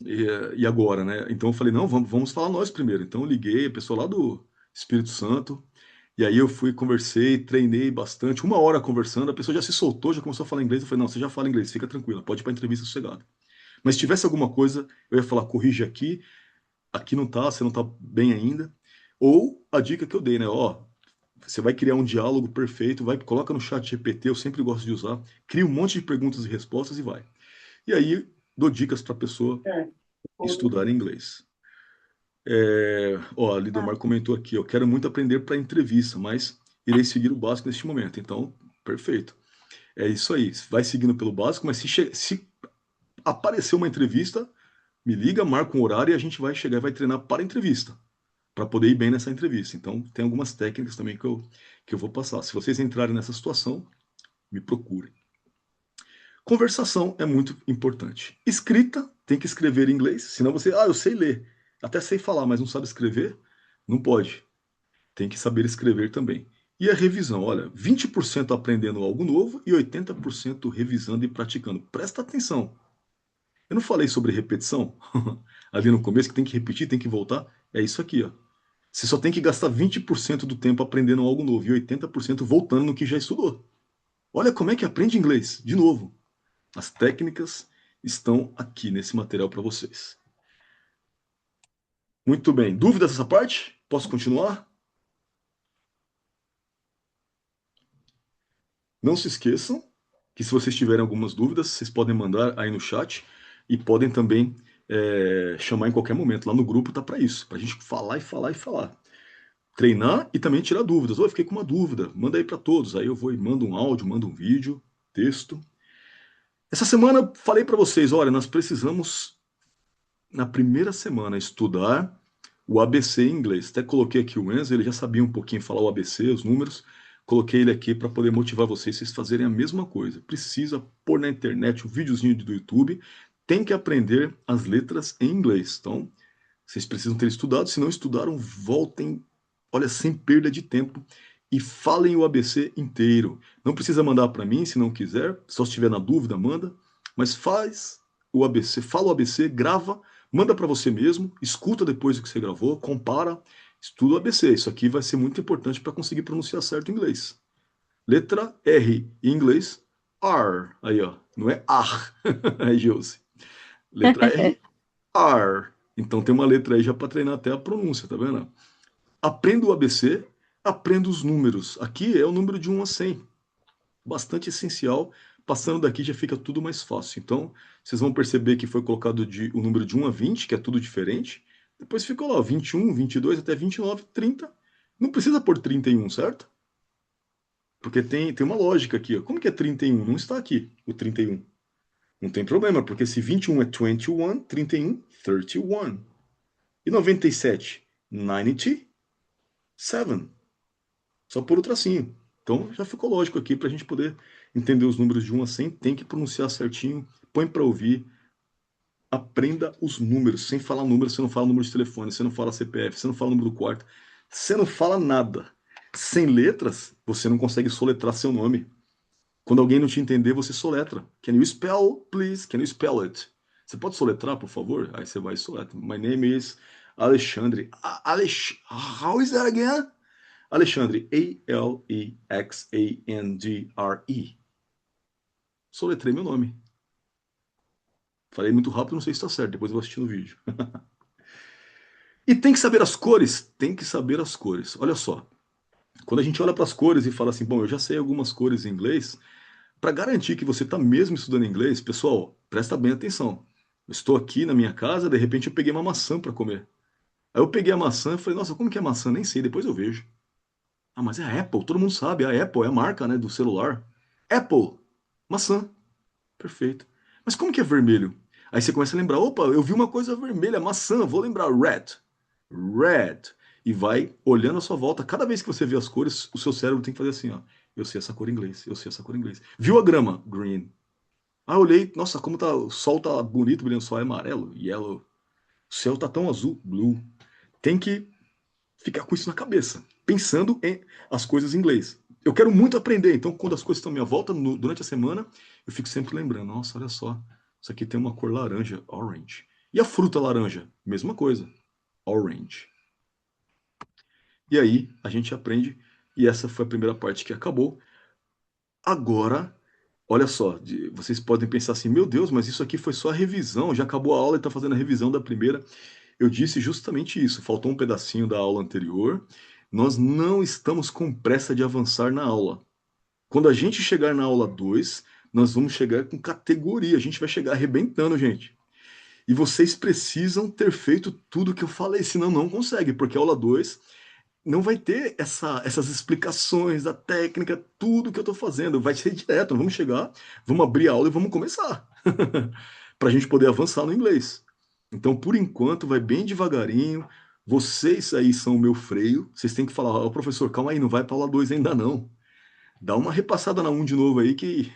E agora, né? Então eu falei, não, vamos falar nós primeiro. Então eu liguei a pessoa lá do Espírito Santo, e aí eu fui, conversei, treinei bastante, 1 hora conversando, a pessoa já se soltou, já começou a falar inglês. Eu falei, não, você já fala inglês, fica tranquila, pode ir para entrevista sossegada. Mas se tivesse alguma coisa, eu ia falar, corrige aqui, aqui não tá, você não tá bem ainda. Ou a dica que eu dei, né? Ó, você vai criar um diálogo perfeito, vai, coloca no chat GPT, eu sempre gosto de usar, cria um monte de perguntas e respostas e vai. E aí dou dicas para a pessoa estudar inglês. A Lidomar comentou aqui, eu quero muito aprender para entrevista, mas irei seguir o básico neste momento. Então, perfeito. É isso aí. Vai seguindo pelo básico, mas se aparecer uma entrevista, me liga, marca um horário e a gente vai chegar e vai treinar para a entrevista, para poder ir bem nessa entrevista. Então, tem algumas técnicas também que eu vou passar. Se vocês entrarem nessa situação, me procurem. Conversação é muito importante. Escrita, tem que escrever em inglês, senão você, eu sei ler, até sei falar, mas não sabe escrever, não pode. Tem que saber escrever também. E a revisão, olha, 20% aprendendo algo novo e 80% revisando e praticando. Presta atenção. Eu não falei sobre repetição ali no começo, que tem que repetir, tem que voltar. É isso aqui, ó. Você só tem que gastar 20% do tempo aprendendo algo novo e 80% voltando no que já estudou. Olha como é que aprende inglês, de novo. As técnicas estão aqui nesse material para vocês. Muito bem. Dúvidas dessa parte? Posso continuar? Não se esqueçam que se vocês tiverem algumas dúvidas, vocês podem mandar aí no chat e podem também chamar em qualquer momento. Lá no grupo tá para isso, para a gente falar e falar e falar. Treinar e também tirar dúvidas. Eu fiquei com uma dúvida, manda aí para todos. Aí eu vou e mando um áudio, mando um vídeo, texto. Essa semana eu falei para vocês, olha, nós precisamos, na primeira semana, estudar o ABC em inglês. Até coloquei aqui o Enzo, ele já sabia um pouquinho falar o ABC, os números. Coloquei ele aqui para poder motivar vocês a fazerem a mesma coisa. Precisa pôr na internet o videozinho do YouTube. Tem que aprender as letras em inglês. Então, vocês precisam ter estudado. Se não estudaram, voltem, olha, sem perda de tempo e falem o ABC inteiro. Não precisa mandar para mim se não quiser. Só se estiver na dúvida, manda. Mas faz o ABC, fala o ABC, grava, manda para você mesmo, escuta depois do que você gravou, compara, estuda o ABC. Isso aqui vai ser muito importante para conseguir pronunciar certo o inglês. Letra R em inglês, R. Aí, ó, não é AR. É, Gilce. Letra R, R. Então tem uma letra aí já para treinar até a pronúncia, tá vendo? Aprenda o ABC, aprenda os números. Aqui é o número de 1 a 100. Bastante essencial. Passando daqui já fica tudo mais fácil. Então, vocês vão perceber que foi colocado o número de 1 a 20, que é tudo diferente. Depois ficou lá, 21, 22 até 29, 30. Não precisa pôr 31, certo? Porque tem uma lógica aqui. Ó. Como que é 31? Não está aqui o 31. Não tem problema, porque se 21 é 21, 31, 31. E 97? 97. Só por o tracinho. Então já ficou lógico aqui para a gente poder entender os números de 1 a 100. Tem que pronunciar certinho, põe para ouvir. Aprenda os números. Sem falar número, você não fala número de telefone, você não fala CPF, você não fala número do quarto, você não fala nada. Sem letras, você não consegue soletrar seu nome. Quando alguém não te entender, você soletra. Can you spell, please? Can you spell it? Você pode soletrar, por favor? Aí você vai e soletra. My name is Alexandre. How is that again? Alexandre. Alexandre. Soletrei meu nome. Falei muito rápido, não sei se está certo. Depois eu vou assistir no vídeo. E tem que saber as cores? Tem que saber as cores. Olha só. Quando a gente olha para as cores e fala assim, bom, eu já sei algumas cores em inglês, para garantir que você está mesmo estudando inglês, pessoal, presta bem atenção. Eu estou aqui na minha casa, de repente eu peguei uma maçã para comer. Aí eu peguei a maçã e falei, nossa, como que é maçã? Nem sei, depois eu vejo. Ah, mas é a Apple, todo mundo sabe, a Apple é a marca, né, do celular. Apple, maçã, perfeito. Mas como que é vermelho? Aí você começa a lembrar, opa, eu vi uma coisa vermelha, maçã, vou lembrar, red. E vai olhando a sua volta. Cada vez que você vê as cores, o seu cérebro tem que fazer assim, ó. Eu sei essa cor em inglês, eu sei essa cor em inglês. Viu a grama? Green. Ah, olhei, nossa, como tá, o sol tá bonito, brilhando, o sol é amarelo, yellow. O céu tá tão azul, blue. Tem que ficar com isso na cabeça, pensando em as coisas em inglês. Eu quero muito aprender, então quando as coisas estão à minha volta, durante a semana, eu fico sempre lembrando, nossa, olha só, isso aqui tem uma cor laranja, orange. E a fruta laranja? Mesma coisa, orange. E aí a gente aprende, e essa foi a primeira parte que acabou. Agora, olha só, vocês podem pensar assim, meu Deus, mas isso aqui foi só a revisão, já acabou a aula e está fazendo a revisão da primeira. Eu disse justamente isso, faltou um pedacinho da aula anterior. Nós não estamos com pressa de avançar na aula. Quando a gente chegar na aula 2, nós vamos chegar com categoria, a gente vai chegar arrebentando, gente. E vocês precisam ter feito tudo que eu falei, senão não consegue, porque a aula 2 não vai ter essas explicações da técnica, tudo que eu estou fazendo. Vai ser direto, vamos chegar, vamos abrir a aula e vamos começar. Para a gente poder avançar no inglês. Então, por enquanto, vai bem devagarinho. Vocês aí são o meu freio. Vocês têm que falar, ó, professor, calma aí, não vai para aula 2 ainda não. Dá uma repassada na 1 de novo aí que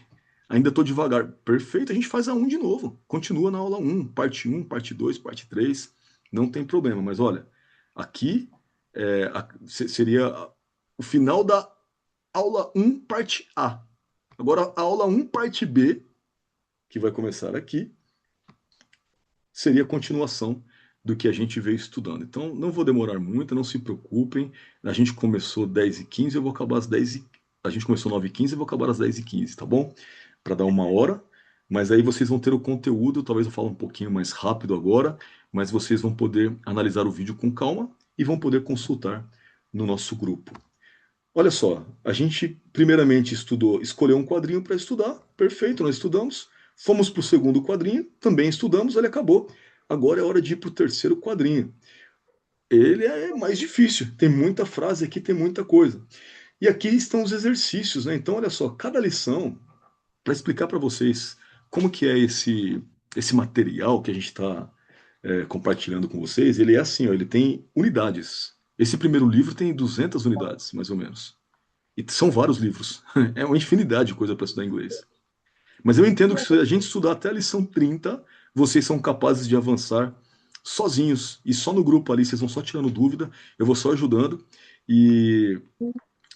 ainda estou devagar. Perfeito, a gente faz a 1 de novo. Continua na aula 1, parte 1, parte 2, parte 3. Não tem problema, mas olha, aqui seria o final da aula 1, parte A. Agora, a aula 1, parte B, que vai começar aqui, seria a continuação do que a gente veio estudando. Então, não vou demorar muito, não se preocupem. A gente começou 10h15, eu vou acabar às 10h... A gente começou 9h15, eu vou acabar às 10h15, tá bom? Para dar 1 hora. Mas aí vocês vão ter o conteúdo, talvez eu fale um pouquinho mais rápido agora, mas vocês vão poder analisar o vídeo com calma e vão poder consultar no nosso grupo. Olha só, a gente primeiramente escolheu um quadrinho para estudar, perfeito, nós estudamos. Fomos para o segundo quadrinho, também estudamos, ele acabou. Agora é hora de ir para o terceiro quadrinho. Ele é mais difícil, tem muita frase aqui, tem muita coisa. E aqui estão os exercícios, né? Então, olha só, cada lição, para explicar para vocês como que é esse material que a gente está compartilhando com vocês, ele é assim, ó, ele tem unidades. Esse primeiro livro tem 200 unidades, mais ou menos. E são vários livros. É uma infinidade de coisa para estudar inglês. Mas eu entendo que se a gente estudar até a lição 30, vocês são capazes de avançar sozinhos. E só no grupo ali, vocês vão só tirando dúvida, eu vou só ajudando. E,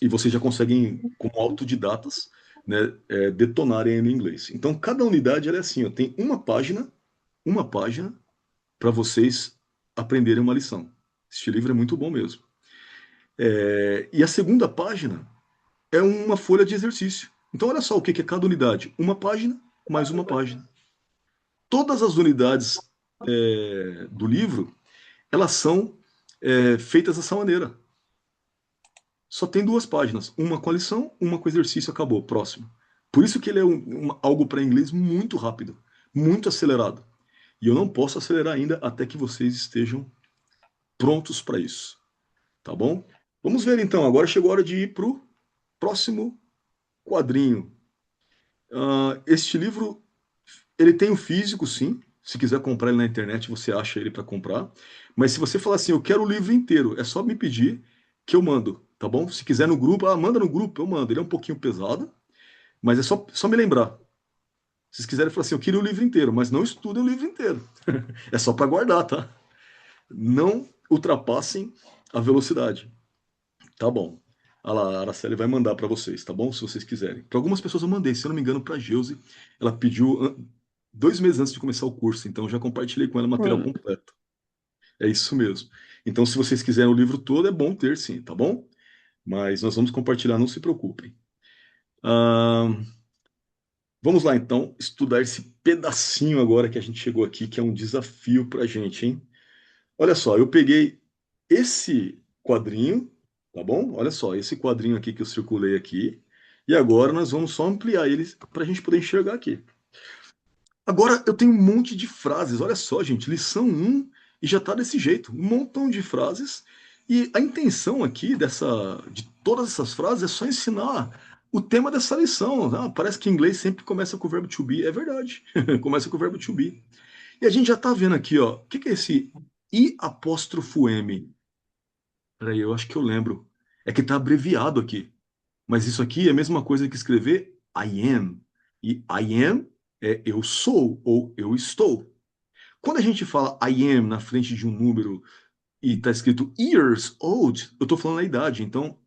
e vocês já conseguem, como autodidatas, né, detonarem no inglês. Então, cada unidade ela é assim, ó, tem uma página para vocês aprenderem uma lição. Este livro é muito bom mesmo. E a segunda página é uma folha de exercício. Então, olha só o que é cada unidade: uma página mais uma página. Todas as unidades do livro elas são feitas dessa maneira. Só tem duas páginas, uma com a lição, uma com o exercício, acabou, próximo. Por isso que ele é algo para inglês muito rápido, muito acelerado. E eu não posso acelerar ainda até que vocês estejam prontos para isso. Tá bom? Vamos ver então. Agora chegou a hora de ir para o próximo quadrinho. Este livro, ele tem o físico, sim. Se quiser comprar ele na internet, você acha ele para comprar. Mas se você falar assim, eu quero o livro inteiro, é só me pedir que eu mando, tá bom? Se quiser no grupo, manda no grupo, eu mando. Ele é um pouquinho pesado, mas é só me lembrar. Se vocês quiserem falar assim, eu queria o livro inteiro, mas não estudem o livro inteiro. É só para guardar, tá? Não ultrapassem a velocidade. Tá bom. A Araceli vai mandar para vocês, tá bom? Se vocês quiserem. Para algumas pessoas eu mandei, se eu não me engano, para a Geuze. Ela pediu 2 meses antes de começar o curso, então eu já compartilhei com ela o material completo. É isso mesmo. Então, se vocês quiserem o livro todo, é bom ter sim, tá bom? Mas nós vamos compartilhar, não se preocupem. Vamos lá, então, estudar esse pedacinho agora que a gente chegou aqui, que é um desafio para a gente, hein? Olha só, eu peguei esse quadrinho, tá bom? Olha só, esse quadrinho aqui que eu circulei aqui. E agora nós vamos só ampliar ele para a gente poder enxergar aqui. Agora eu tenho um monte de frases. Olha só, gente, lição 1 e já está desse jeito. Um montão de frases. E a intenção aqui de todas essas frases é só ensinar o tema dessa lição. Parece que em inglês sempre começa com o verbo to be. É verdade. Começa com o verbo to be. E a gente já está vendo aqui, ó. O que é esse I apóstrofo M? Peraí, eu acho que eu lembro. É que está abreviado aqui. Mas isso aqui é a mesma coisa que escrever I am. E I am é eu sou ou eu estou. Quando a gente fala I am na frente de um número e está escrito years old, eu estou falando a idade. Então,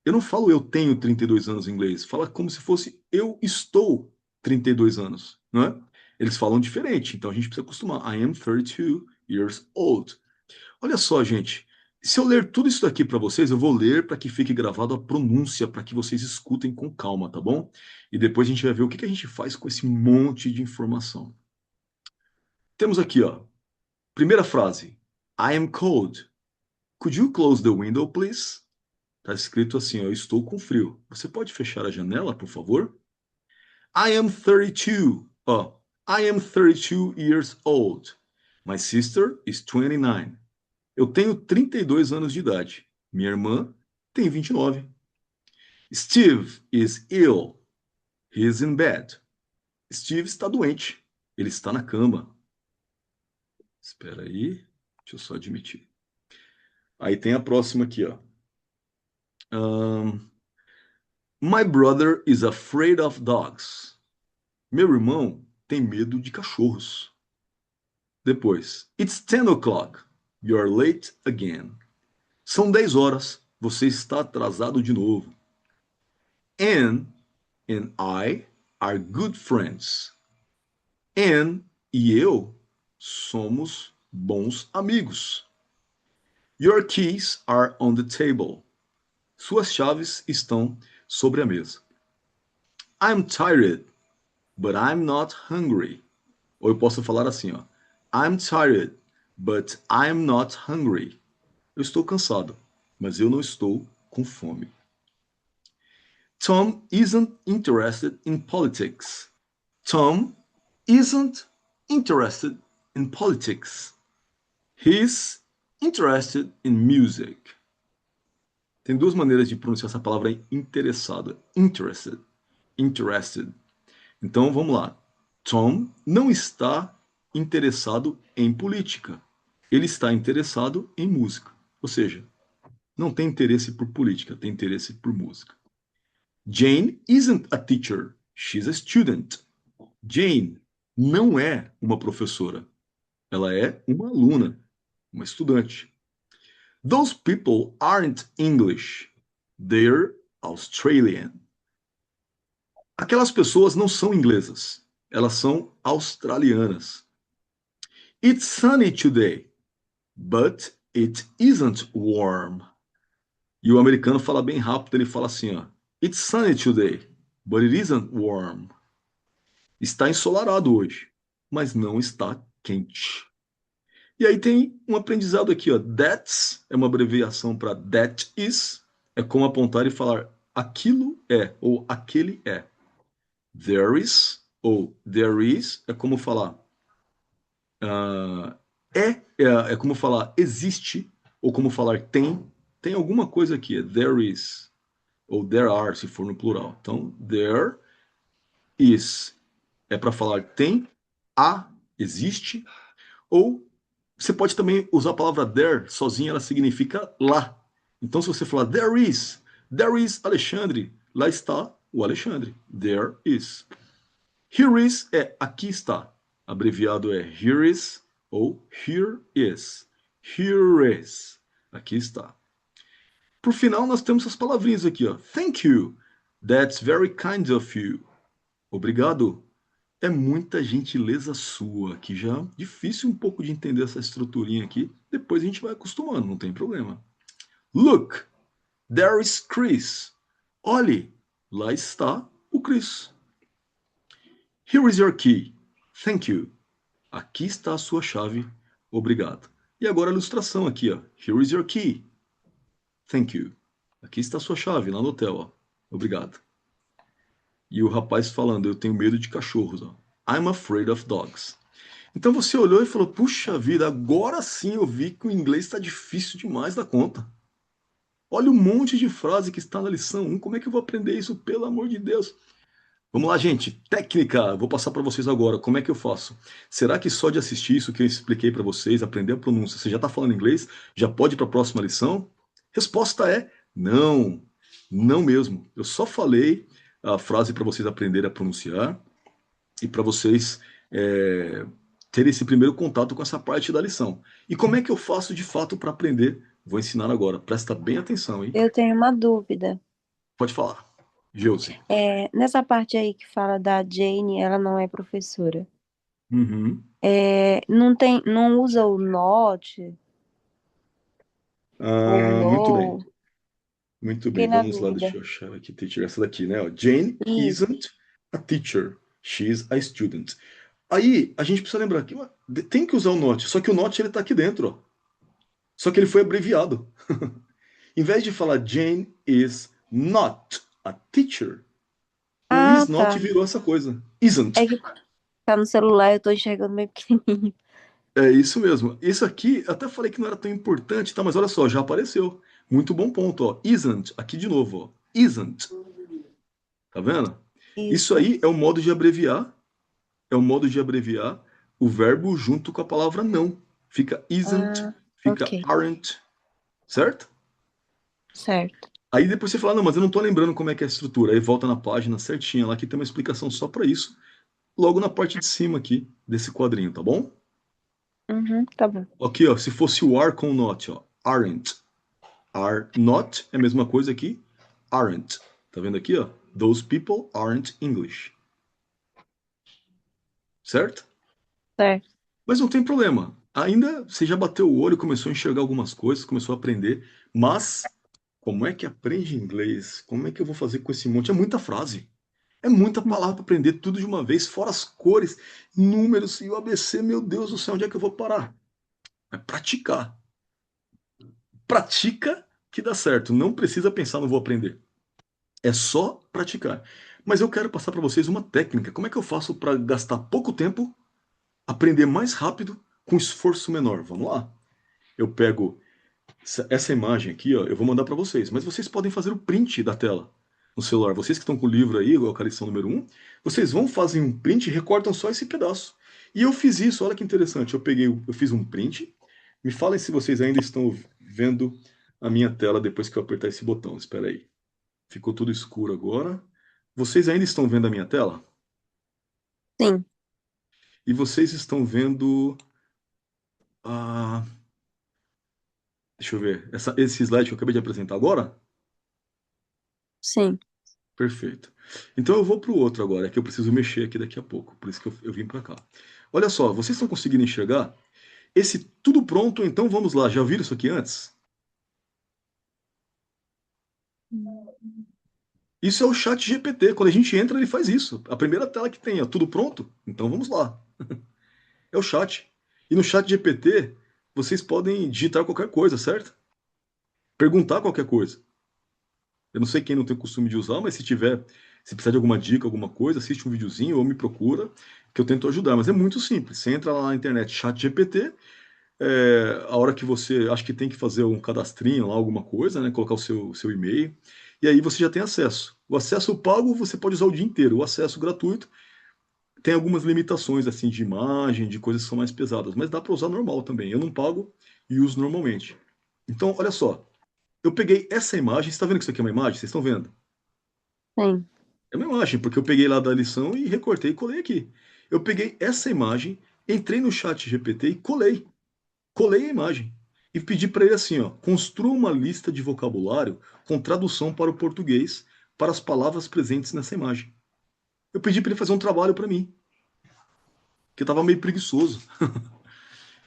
eu não falo eu tenho 32 anos em inglês. Fala como se fosse eu estou 32 anos, não é? Eles falam diferente, então a gente precisa acostumar. I am 32 years old. Olha só, gente. Se eu ler tudo isso daqui para vocês, eu vou ler para que fique gravado a pronúncia, para que vocês escutem com calma, tá bom? E depois a gente vai ver o que a gente faz com esse monte de informação. Temos aqui, ó. Primeira frase. I am cold. Could you close the window, please? Tá escrito assim, ó, eu estou com frio. Você pode fechar a janela, por favor? I am 32. Ó, I am 32 years old. My sister is 29. Eu tenho 32 anos de idade. Minha irmã tem 29. Steve is ill. He is in bed. Steve está doente. Ele está na cama. Espera aí. Deixa eu só admitir. Aí tem a próxima aqui, ó. My brother is afraid of dogs. Meu irmão tem medo de cachorros. Depois, it's 10 o'clock. You're late again. São 10 horas. Você está atrasado de novo. Anne and I are good friends. Anne e eu somos bons amigos. Your keys are on the table. Suas chaves estão sobre a mesa. I'm tired, but I'm not hungry. Ou eu posso falar assim, ó. I'm tired, but I'm not hungry. Eu estou cansado, mas eu não estou com fome. Tom isn't interested in politics. Tom isn't interested in politics. He's interested in music. Tem duas maneiras de pronunciar essa palavra aí, interessado. Interested. Interested. Então, vamos lá. Tom não está interessado em política. Ele está interessado em música. Ou seja, não tem interesse por política, tem interesse por música. Jane isn't a teacher. She's a student. Jane não é uma professora. Ela é uma aluna, uma estudante. Those people aren't English. They're Australian. Aquelas pessoas não são inglesas. Elas são australianas. It's sunny today, but it isn't warm. E o americano fala bem rápido, ele fala assim, ó. It's sunny today, but it isn't warm. Está ensolarado hoje, mas não está quente. E aí tem um aprendizado aqui, ó. That's é uma abreviação para that is, é como apontar e falar aquilo é, ou aquele é. There is, ou there is, é como falar é como falar existe, ou como falar tem alguma coisa aqui, there is, ou there are, se for no plural. Então, there is é para falar tem, existe, ou você pode também usar a palavra there, sozinha ela significa lá. Então, se você falar there is Alexandre, lá está o Alexandre. There is. Here is é aqui está. Abreviado é here is ou here is. Here is. Aqui está. Por final, nós temos essas palavrinhas aqui, ó. Thank you. That's very kind of you. Obrigado. É muita gentileza sua, que já é difícil um pouco de entender essa estruturinha aqui. Depois a gente vai acostumando, não tem problema. Look, there is Chris. Olhe, lá está o Chris. Here is your key. Thank you. Aqui está a sua chave. Obrigado. E agora a ilustração aqui, ó. Here is your key. Thank you. Aqui está a sua chave, lá no hotel, ó. Obrigado. E o rapaz falando, eu tenho medo de cachorros, ó. I'm afraid of dogs. Então você olhou e falou, puxa vida, agora sim eu vi que o inglês está difícil demais da conta. Olha o monte de frase que está na lição 1, como é que eu vou aprender isso, pelo amor de Deus? Vamos lá, gente, técnica, vou passar para vocês agora, como é que eu faço? Será que só de assistir isso que eu expliquei para vocês, aprender a pronúncia, você já está falando inglês, já pode ir para a próxima lição? Resposta é não, não mesmo. Eu só falei a frase para vocês aprenderem a pronunciar e para vocês terem esse primeiro contato com essa parte da lição. E como é que eu faço de fato para aprender? Vou ensinar agora, presta bem atenção, hein? Eu tenho uma dúvida. Pode falar, Gilce. Nessa parte aí que fala da Jane, ela não é professora. Uhum. Não usa o not, Muito ou bem. no. Muito Fiquei bem, na vamos lá, dúvida. deixa eu achar aqui, teacher, essa daqui, né? Ó, Jane Isso. isn't a teacher, she's a student. Aí, a gente precisa lembrar que tem que usar o not, só que o not ele tá aqui dentro, ó. Só que ele foi abreviado. Em vez de falar Jane is not a teacher, o is not virou essa coisa. Isn't. É que tá no celular, eu tô enxergando meio pequenininho. É isso mesmo. Isso aqui, até falei que não era tão importante, tá? Mas olha só, já apareceu. Muito bom ponto, ó. Isn't, aqui de novo, ó. Isn't. Tá vendo? Isso aí é o modo de abreviar. É o modo de abreviar o verbo junto com a palavra não. Fica isn't, fica aren't. Certo? Certo. Aí depois você fala, não, mas eu não tô lembrando como é que é a estrutura. Aí volta na página certinha, lá que tem uma explicação só para isso. Logo na parte de cima aqui desse quadrinho, tá bom? Tá bom. Aqui, ó, se fosse o are com not, ó. Aren't. Are not é a mesma coisa aqui. Aren't. Tá vendo aqui, ó? Those people aren't English. Certo? Certo. Mas não tem problema. Ainda você já bateu o olho, começou a enxergar algumas coisas, começou a aprender. Mas como é que aprende inglês? Como é que eu vou fazer com esse monte? É muita frase. É muita palavra para aprender tudo de uma vez, fora as cores, números e o ABC. Meu Deus do céu, onde é que eu vou parar? É praticar. Pratica que dá certo. Não precisa pensar, não vou aprender. É só praticar. Mas eu quero passar para vocês uma técnica. Como é que eu faço para gastar pouco tempo, aprender mais rápido, com esforço menor? Vamos lá. Eu pego essa imagem aqui, ó, eu vou mandar para vocês, mas vocês podem fazer o print da tela no celular. Vocês que estão com o livro aí, a lição número 1, vocês vão fazer um print e recortam só esse pedaço. E eu fiz isso, olha que interessante. Eu fiz um print. Me falem se vocês ainda estão vendo a minha tela depois que eu apertar esse botão. Espera aí. Ficou tudo escuro agora. Vocês ainda estão vendo a minha tela? Sim, E vocês estão vendo a. Deixa eu ver. Esse slide que eu acabei de apresentar agora? sim. Perfeito. Então eu vou para o outro agora, que eu preciso mexer aqui daqui a pouco. Por isso que eu vim para cá. Olha só, vocês estão conseguindo enxergar? Esse tudo pronto, então vamos lá. Já viram isso aqui antes? Isso é o chat GPT. Quando a gente entra, ele faz isso. A primeira tela que tem, ó, tudo pronto? Então vamos lá. É o chat. E no chat GPT, vocês podem digitar qualquer coisa, certo? Perguntar qualquer coisa. Eu não sei quem não tem o costume de usar, mas se tiver, se precisar de alguma dica, alguma coisa, assiste um videozinho ou me procura, que eu tento ajudar. Mas é muito simples. Você entra lá na internet, chat GPT, a hora que você acha que tem que fazer um cadastrinho lá, alguma coisa, né? Colocar o seu e-mail, e aí você já tem acesso. O acesso pago você pode usar o dia inteiro. O acesso gratuito tem algumas limitações assim de imagem, de coisas que são mais pesadas, mas dá para usar normal também. Eu não pago e uso normalmente. Então, olha só, eu peguei essa imagem, você está vendo que isso aqui é uma imagem? Vocês estão vendo? Sim. É uma imagem, porque eu peguei lá da lição e recortei e colei aqui. Eu peguei essa imagem, entrei no chat GPT e colei. Colei a imagem. E pedi para ele assim, ó, construa uma lista de vocabulário com tradução para o português para as palavras presentes nessa imagem. Eu pedi para ele fazer um trabalho para mim, que eu estava meio preguiçoso.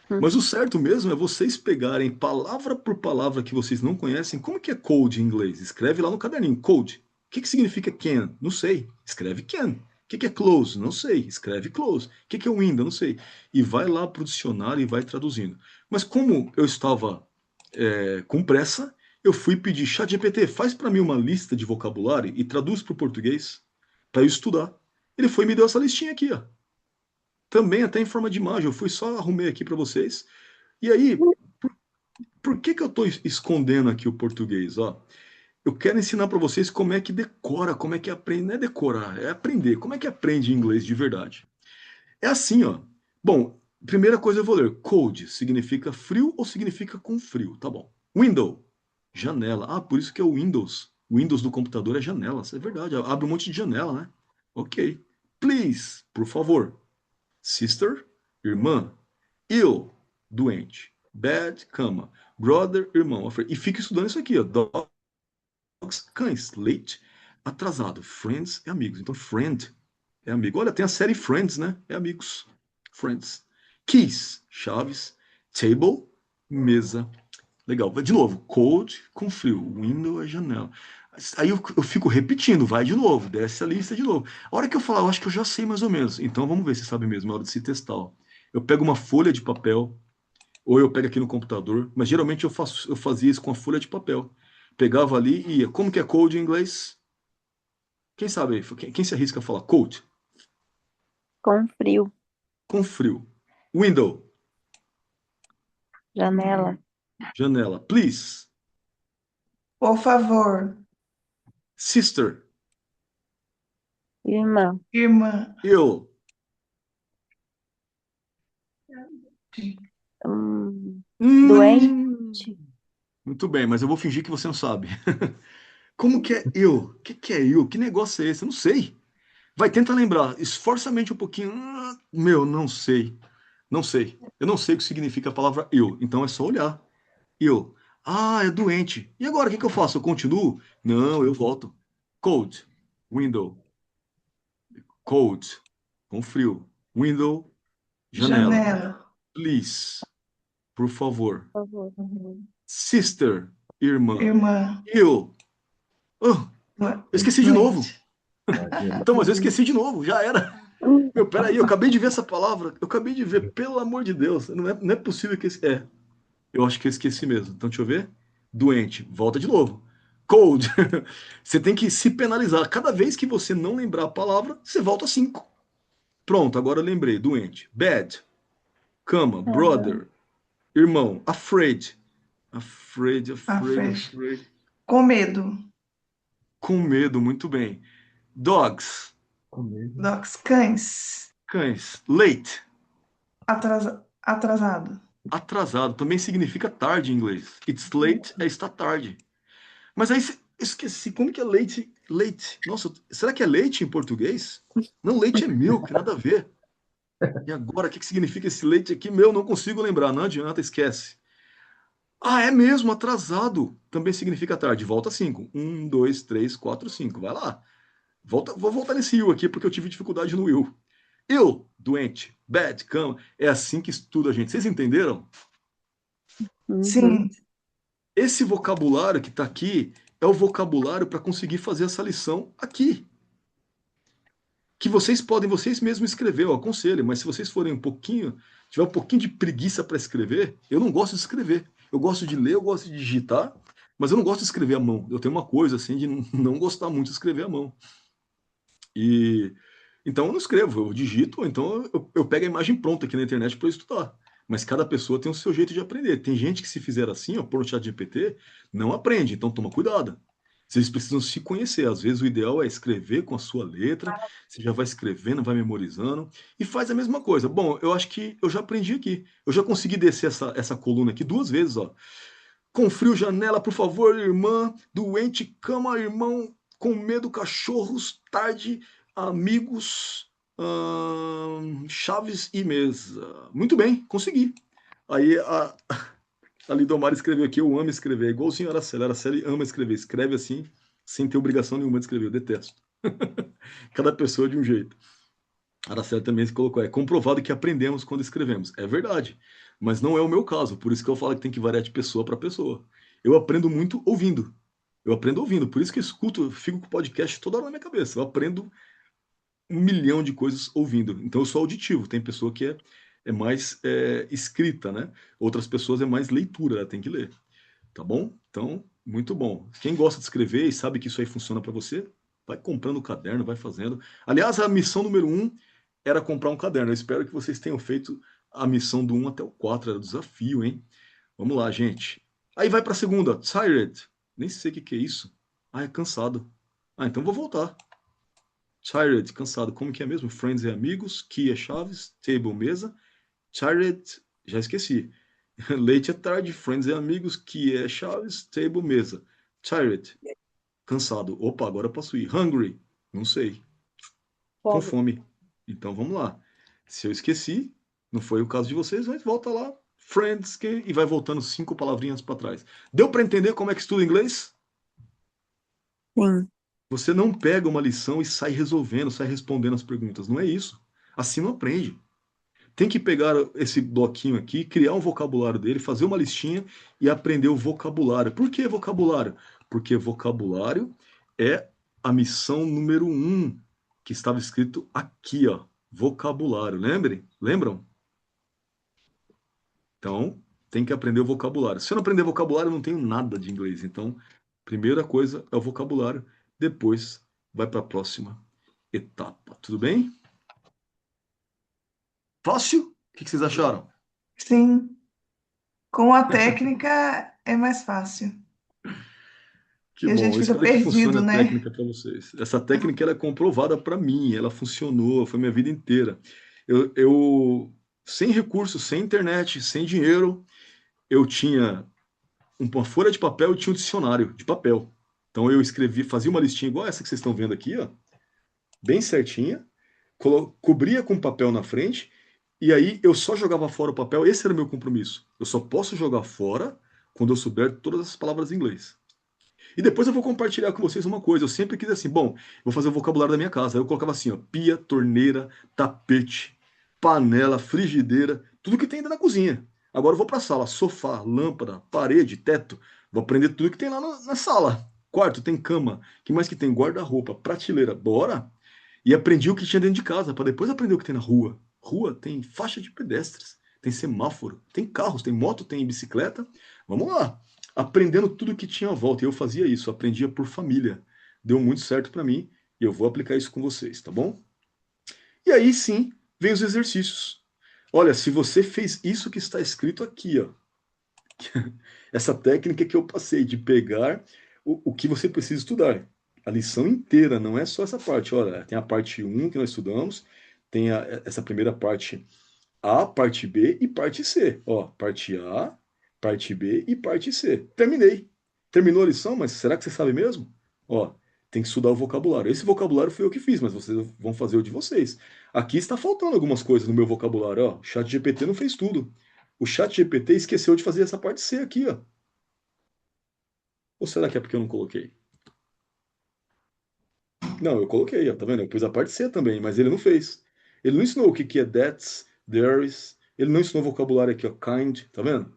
Hum. Mas o certo mesmo é vocês pegarem palavra por palavra que vocês não conhecem. Como que é code em inglês? Escreve lá no caderninho, code. O que significa can? Não sei. Escreve can. O que é close? Não sei. Escreve close. O que é window? Não sei. E vai lá para o dicionário e vai traduzindo. Mas como eu estava com pressa, eu fui pedir, ChatGPT, faz para mim uma lista de vocabulário e traduz para o português para eu estudar. Ele foi e me deu essa listinha aqui, ó. Também até em forma de imagem. Eu fui só arrumei aqui para vocês. E aí, por que eu estou escondendo aqui o português? Ó, eu quero ensinar para vocês como é que decora, como é que aprende. Não é decorar, é aprender. Como é que aprende inglês de verdade? É assim, ó. Bom, primeira coisa eu vou ler. Cold significa frio ou significa com frio? Tá bom. Window, janela. Ah, por isso que é o Windows. O Windows do computador é janela. Isso é verdade. Abre um monte de janela, né? Ok. Please, por favor. Sister, irmã. Ill, doente. Bad, cama. Brother, irmão. E fica estudando isso aqui, ó. Dogs, cães. Late, atrasado. Friends é amigos. Então, friend é amigo. Olha, tem a série Friends, né? É amigos. Friends. Keys, chaves. Table, mesa. Legal. De novo, cold com frio. Window é janela. Aí eu fico repetindo, vai de novo, desce a lista de novo. A hora que eu falar, eu acho que eu já sei mais ou menos. Então vamos ver se sabe mesmo, é hora de se testar. Ó. Eu pego uma folha de papel, ou eu pego aqui no computador, mas geralmente eu fazia isso com a folha de papel. Pegava ali e ia. Como que é cold em inglês? Quem sabe aí? Quem se arrisca a falar cold? Com frio. Com frio. Window, Janela. janela. Please. Por favor, Sister. Irmã. irmã. Eu. Doente. Muito bem, mas eu vou fingir que você não sabe. Como que é eu? O que é eu? Que negócio é esse? Eu não sei. Vai, tenta lembrar. Esforça a mente um pouquinho. Meu, não sei. Não sei. Eu não sei o que significa a palavra eu. Então é só olhar. Eu. Ah, é doente. E agora, o que que eu faço? Eu continuo? Não, eu volto. Cold. Window. Cold. Com frio. Window. Janela. Janela. Please. Por favor. Por favor. Sister. Irmã. Irmã. Eu. Oh, eu esqueci de novo. Doente. Imagina. Então, mas eu esqueci de novo. Já era. Meu, peraí, eu acabei de ver essa palavra. Eu acabei de ver, pelo amor de Deus. Não é possível que esse. Eu acho que eu esqueci mesmo. Então, deixa eu ver. Doente. Volta de novo. Cold. Você tem que se penalizar. Cada vez que você não lembrar a palavra, você volta 5. Pronto, agora eu lembrei. Doente. Bad. Cama. Uhum. Brother. Irmão. Afraid. Afraid. Afraid. Com medo. Com medo, muito bem. Dogs. Comigo. Dogs. Cães. Cães. Late. Atrasado. Atrasado. Também significa tarde em inglês. It's late é está tarde. Mas aí esqueci. Como que é late? Late. Nossa, será que é leite em português? Não, leite é milk, nada a ver. E agora, o que significa esse leite aqui? Meu, não consigo lembrar. Não adianta, esquece. Ah, é mesmo, atrasado. Também significa tarde. Volta 5. 1, 2, 3, 4, 5. Vai lá. Vou voltar nesse you aqui porque eu tive dificuldade no you. Ill, doente. Bad, cama. É assim que estuda, gente. Vocês entenderam? Uhum. Sim. Esse vocabulário que está aqui é o vocabulário para conseguir fazer essa lição aqui. Que vocês podem, vocês mesmos escrever, eu aconselho, mas se vocês forem tiver um pouquinho de preguiça para escrever, eu não gosto de escrever. Eu gosto de ler, eu gosto de digitar, mas eu não gosto de escrever à mão. Eu tenho uma coisa assim de não gostar muito de escrever à mão. E então eu não escrevo, eu digito, ou então eu pego a imagem pronta aqui na internet para eu estudar. Mas cada pessoa tem o seu jeito de aprender. Tem gente que se fizer assim, ó, por no chat GPT, não aprende, então toma cuidado. Vocês precisam se conhecer. Às vezes o ideal é escrever com a sua letra, você já vai escrevendo, vai memorizando e faz a mesma coisa. Bom, eu acho que eu já aprendi aqui. Eu já consegui descer essa coluna aqui 2 vezes, ó. Com frio, janela, por favor, irmã. Doente, cama, irmão. Com medo, cachorros. Tarde, amigos. Chaves e mesa. Muito bem, consegui. Aí a Lidomar escreveu aqui, eu amo escrever. É igualzinho a Araceli. A Araceli ama escrever. Escreve assim, sem ter obrigação nenhuma de escrever. Eu detesto. Cada pessoa de um jeito. A Araceli também se colocou. É comprovado que aprendemos quando escrevemos. É verdade. Mas não é o meu caso. Por isso que eu falo que tem que variar de pessoa para pessoa. Eu aprendo muito ouvindo. Eu aprendo ouvindo. Por isso que eu escuto, eu fico com o podcast toda hora na minha cabeça. Eu aprendo 1 milhão de coisas ouvindo. Então eu sou auditivo. Tem pessoa que é mais escrita, né? Outras pessoas é mais leitura, ela tem que ler. Tá bom? Então, muito bom. Quem gosta de escrever e sabe que isso aí funciona para você, vai comprando o caderno, vai fazendo. Aliás, a missão número 1 era comprar um caderno. Eu espero que vocês tenham feito a missão do 1 até o 4. Era desafio, hein? Vamos lá, gente. Aí vai para a segunda. Tired. Nem sei o que é isso. Ah, é cansado. Ah, então vou voltar. Tired, cansado. Como que é mesmo? Friends é amigos. Key é chaves. Table, mesa. Tired, já esqueci. Late é tarde. Friends é amigos. Key é chaves. Table, mesa. Tired, cansado. Opa, agora eu posso ir. Hungry, não sei. Com Fome. fome. Então vamos lá. Se eu esqueci, não foi o caso de vocês, mas volta lá. Friends, e vai voltando 5 palavrinhas para trás. Deu para entender como é que estuda inglês? Sim. Você não pega uma lição e sai resolvendo, sai respondendo as perguntas. Não é isso. Assim não aprende. Tem que pegar esse bloquinho aqui, criar um vocabulário dele, fazer uma listinha e aprender o vocabulário. Por que vocabulário? Porque vocabulário é a missão número 1 que estava escrito aqui, ó. Vocabulário. Lembrem? Lembram? Então, tem que aprender o vocabulário. Se eu não aprender vocabulário, eu não tenho nada de inglês. Então, primeira coisa é o vocabulário, depois vai para a próxima etapa. Tudo bem? Fácil? O que vocês acharam? Sim. Com a técnica é mais fácil. Que E a bom, gente eu fica espero que funcione perdido, a né? técnica para vocês. Essa técnica ela é comprovada para mim, ela funcionou, foi minha vida inteira. Sem recursos, sem internet, sem dinheiro, eu tinha uma folha de papel e tinha um dicionário de papel. Então eu escrevi, fazia uma listinha igual essa que vocês estão vendo aqui, ó, bem certinha, cobria com papel na frente, e aí eu só jogava fora o papel, esse era o meu compromisso. Eu só posso jogar fora quando eu souber todas as palavras em inglês. E depois eu vou compartilhar com vocês uma coisa. Eu sempre quis assim, bom, vou fazer o vocabulário da minha casa. Aí eu colocava assim, ó, pia, torneira, tapete, panela, frigideira, tudo que tem dentro da cozinha. Agora eu vou para a sala, sofá, lâmpada, parede, teto. Vou aprender tudo que tem lá na sala. Quarto, tem cama. Que mais que tem? Guarda-roupa, prateleira. Bora? E aprendi o que tinha dentro de casa, para depois aprender o que tem na rua. Rua tem faixa de pedestres, tem semáforo, tem carros, tem moto, tem bicicleta. Vamos lá. aprendendo tudo que tinha à volta. E eu fazia isso, aprendia por família. Deu muito certo para mim e eu vou aplicar isso com vocês, tá bom? E aí sim, vem os exercícios. Olha, se você fez isso que está escrito aqui, ó, essa técnica que eu passei de pegar o que você precisa estudar, a lição inteira, não é só essa parte. Olha, tem a parte um que nós estudamos, tem essa primeira parte A, parte B e parte C. Ó, parte A, parte B e parte C. Terminei. Terminou a lição, mas será que você sabe mesmo? Ó, tem que estudar o vocabulário. Esse vocabulário foi eu que fiz, mas vocês vão fazer o de vocês. Aqui está faltando algumas coisas no meu vocabulário. Ó, o chat GPT não fez tudo. O chat GPT esqueceu de fazer essa parte C aqui, ó. Ou será que é porque eu não coloquei? Não, eu coloquei, ó, tá vendo? Eu pus a parte C também, mas ele não fez. Ele não ensinou o que é that's, there's. Ele não ensinou vocabulário aqui, ó, kind, tá vendo?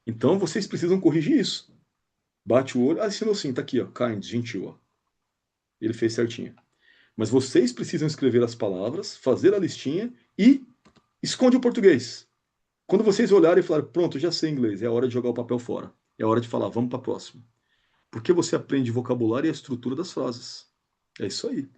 Então vocês precisam corrigir isso. Bate o olho. Ah, ensinou sim, tá aqui, ó. Kind, gentil, ó. Ele fez certinho. Mas vocês precisam escrever as palavras, fazer a listinha e esconde o português. Quando vocês olharem e falarem, pronto, já sei inglês, é hora de jogar o papel fora. É hora de falar, vamos para a próxima. Porque você aprende vocabulário e a estrutura das frases. É isso aí.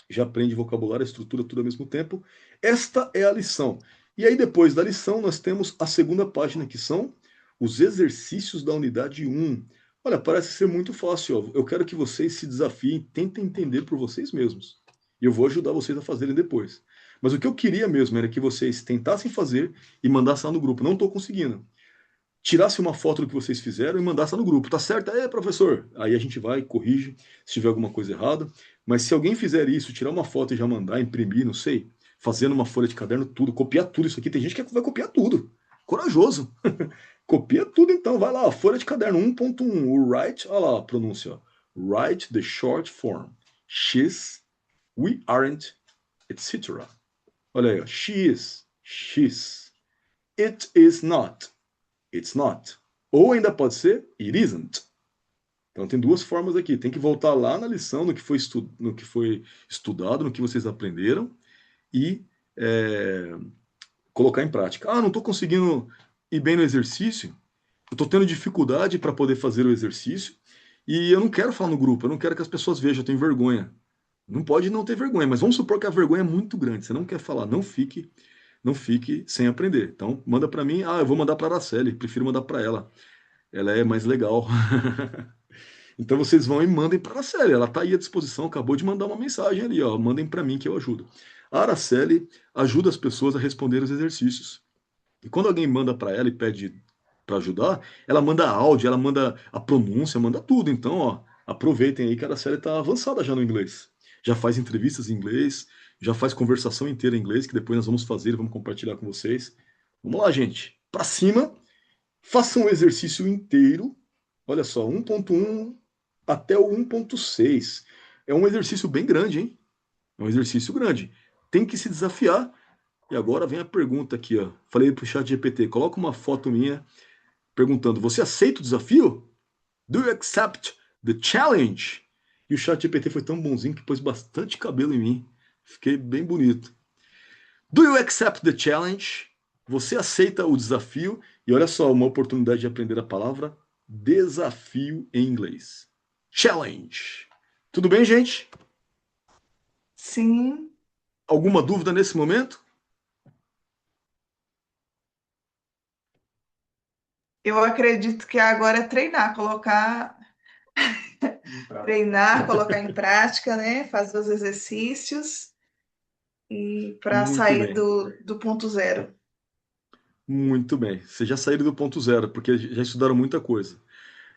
Já aprende vocabulário e a estrutura tudo ao mesmo tempo. Esta é a lição. E aí, depois da lição, nós temos a segunda página, que são os exercícios da unidade 1. Olha, parece ser muito fácil. Ó. Eu quero que vocês se desafiem, tentem entender por vocês mesmos. E eu vou ajudar vocês a fazerem depois. Mas o que eu queria mesmo era que vocês tentassem fazer e mandassem lá no grupo. Não estou conseguindo. Tirasse uma foto do que vocês fizeram e mandasse lá no grupo. Tá certo? É, professor. Aí a gente vai, corrige se tiver alguma coisa errada. Mas se alguém fizer isso, tirar uma foto e já mandar, imprimir, não sei, fazendo uma folha de caderno, tudo, copiar tudo isso aqui. Tem gente que vai copiar tudo. Corajoso. Copia tudo então. Vai lá, folha de caderno 1.1. O write, olha lá a pronúncia. Ó. Write the short form. She's, we aren't, etc. Olha aí, ó. She is, she's. It is not. It's not. Ou ainda pode ser it isn't. Então tem duas formas aqui. Tem que voltar lá na lição, no que foi estudado, no que vocês aprenderam e colocar em prática. Ah, não estou conseguindo ir bem no exercício. Eu estou tendo dificuldade para poder fazer o exercício e eu não quero falar no grupo. Eu não quero que as pessoas vejam. Eu tenho vergonha. Não pode não ter vergonha, mas vamos supor que a vergonha é muito grande. Você não quer falar, não fique sem aprender. Então, manda para mim. Ah, eu vou mandar para a Araceli. Prefiro mandar para ela. Ela é mais legal. Então, vocês vão e mandem para a Araceli. Ela está aí à disposição. Acabou de mandar uma mensagem ali. Ó. Mandem para mim que eu ajudo. A Araceli ajuda as pessoas a responder os exercícios. E quando alguém manda para ela e pede para ajudar, ela manda áudio, ela manda a pronúncia, manda tudo. Então, ó, aproveitem aí que a Araceli está avançada já no inglês. Já faz entrevistas em inglês, já faz conversação inteira em inglês, que depois nós vamos fazer, vamos compartilhar com vocês. Vamos lá, gente. Para cima, façam o exercício inteiro. Olha só, 1.1 até o 1.6. É um exercício bem grande, hein? É um exercício grande. Tem que se desafiar. E agora vem a pergunta aqui, ó. Falei pro chat GPT, coloca uma foto minha perguntando, você aceita o desafio? Do you accept the challenge? E o chat GPT foi tão bonzinho que pôs bastante cabelo em mim. Fiquei bem bonito. Do you accept the challenge? Você aceita o desafio? E olha só, uma oportunidade de aprender a palavra desafio em inglês. Challenge. Tudo bem, gente? Sim. Alguma dúvida nesse momento? Eu acredito que agora é treinar, colocar em prática, né? Fazer os exercícios e para Muito sair bem. do ponto zero. Muito bem. Vocês já saíram do ponto zero, porque já estudaram muita coisa.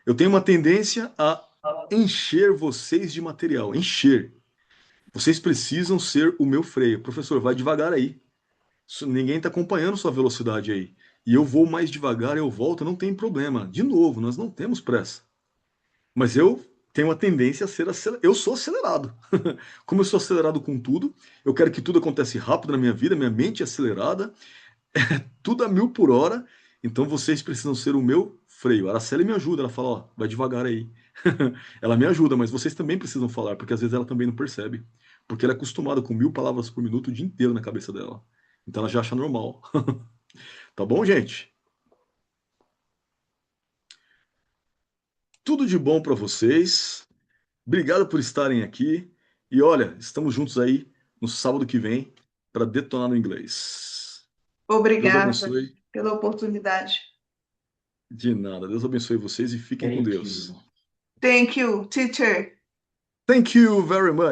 Eu tenho uma tendência a encher vocês de material. Encher. Vocês precisam ser o meu freio. Professor, vai devagar aí. Ninguém está acompanhando sua velocidade aí. E eu vou mais devagar, eu volto, não tem problema. De novo, nós não temos pressa. Mas eu tenho a tendência a ser acelerado. Eu sou acelerado. Como eu sou acelerado com tudo, eu quero que tudo aconteça rápido na minha vida, minha mente é acelerada, tudo a 1000 por hora. Então vocês precisam ser o meu freio. A Araceli me ajuda, ela fala, ó, vai devagar aí. Ela me ajuda, mas vocês também precisam falar, porque às vezes ela também não percebe. Porque ela é acostumada com 1000 palavras por minuto o dia inteiro na cabeça dela. Então ela já acha normal. Tá bom, gente? Tudo de bom para vocês. Obrigado por estarem aqui. E olha, estamos juntos aí no sábado que vem para detonar no inglês. Deus Obrigada abençoe. pela oportunidade. De nada. Deus abençoe vocês e fiquem com Thank Deus. you. Thank you, teacher. Thank you very much.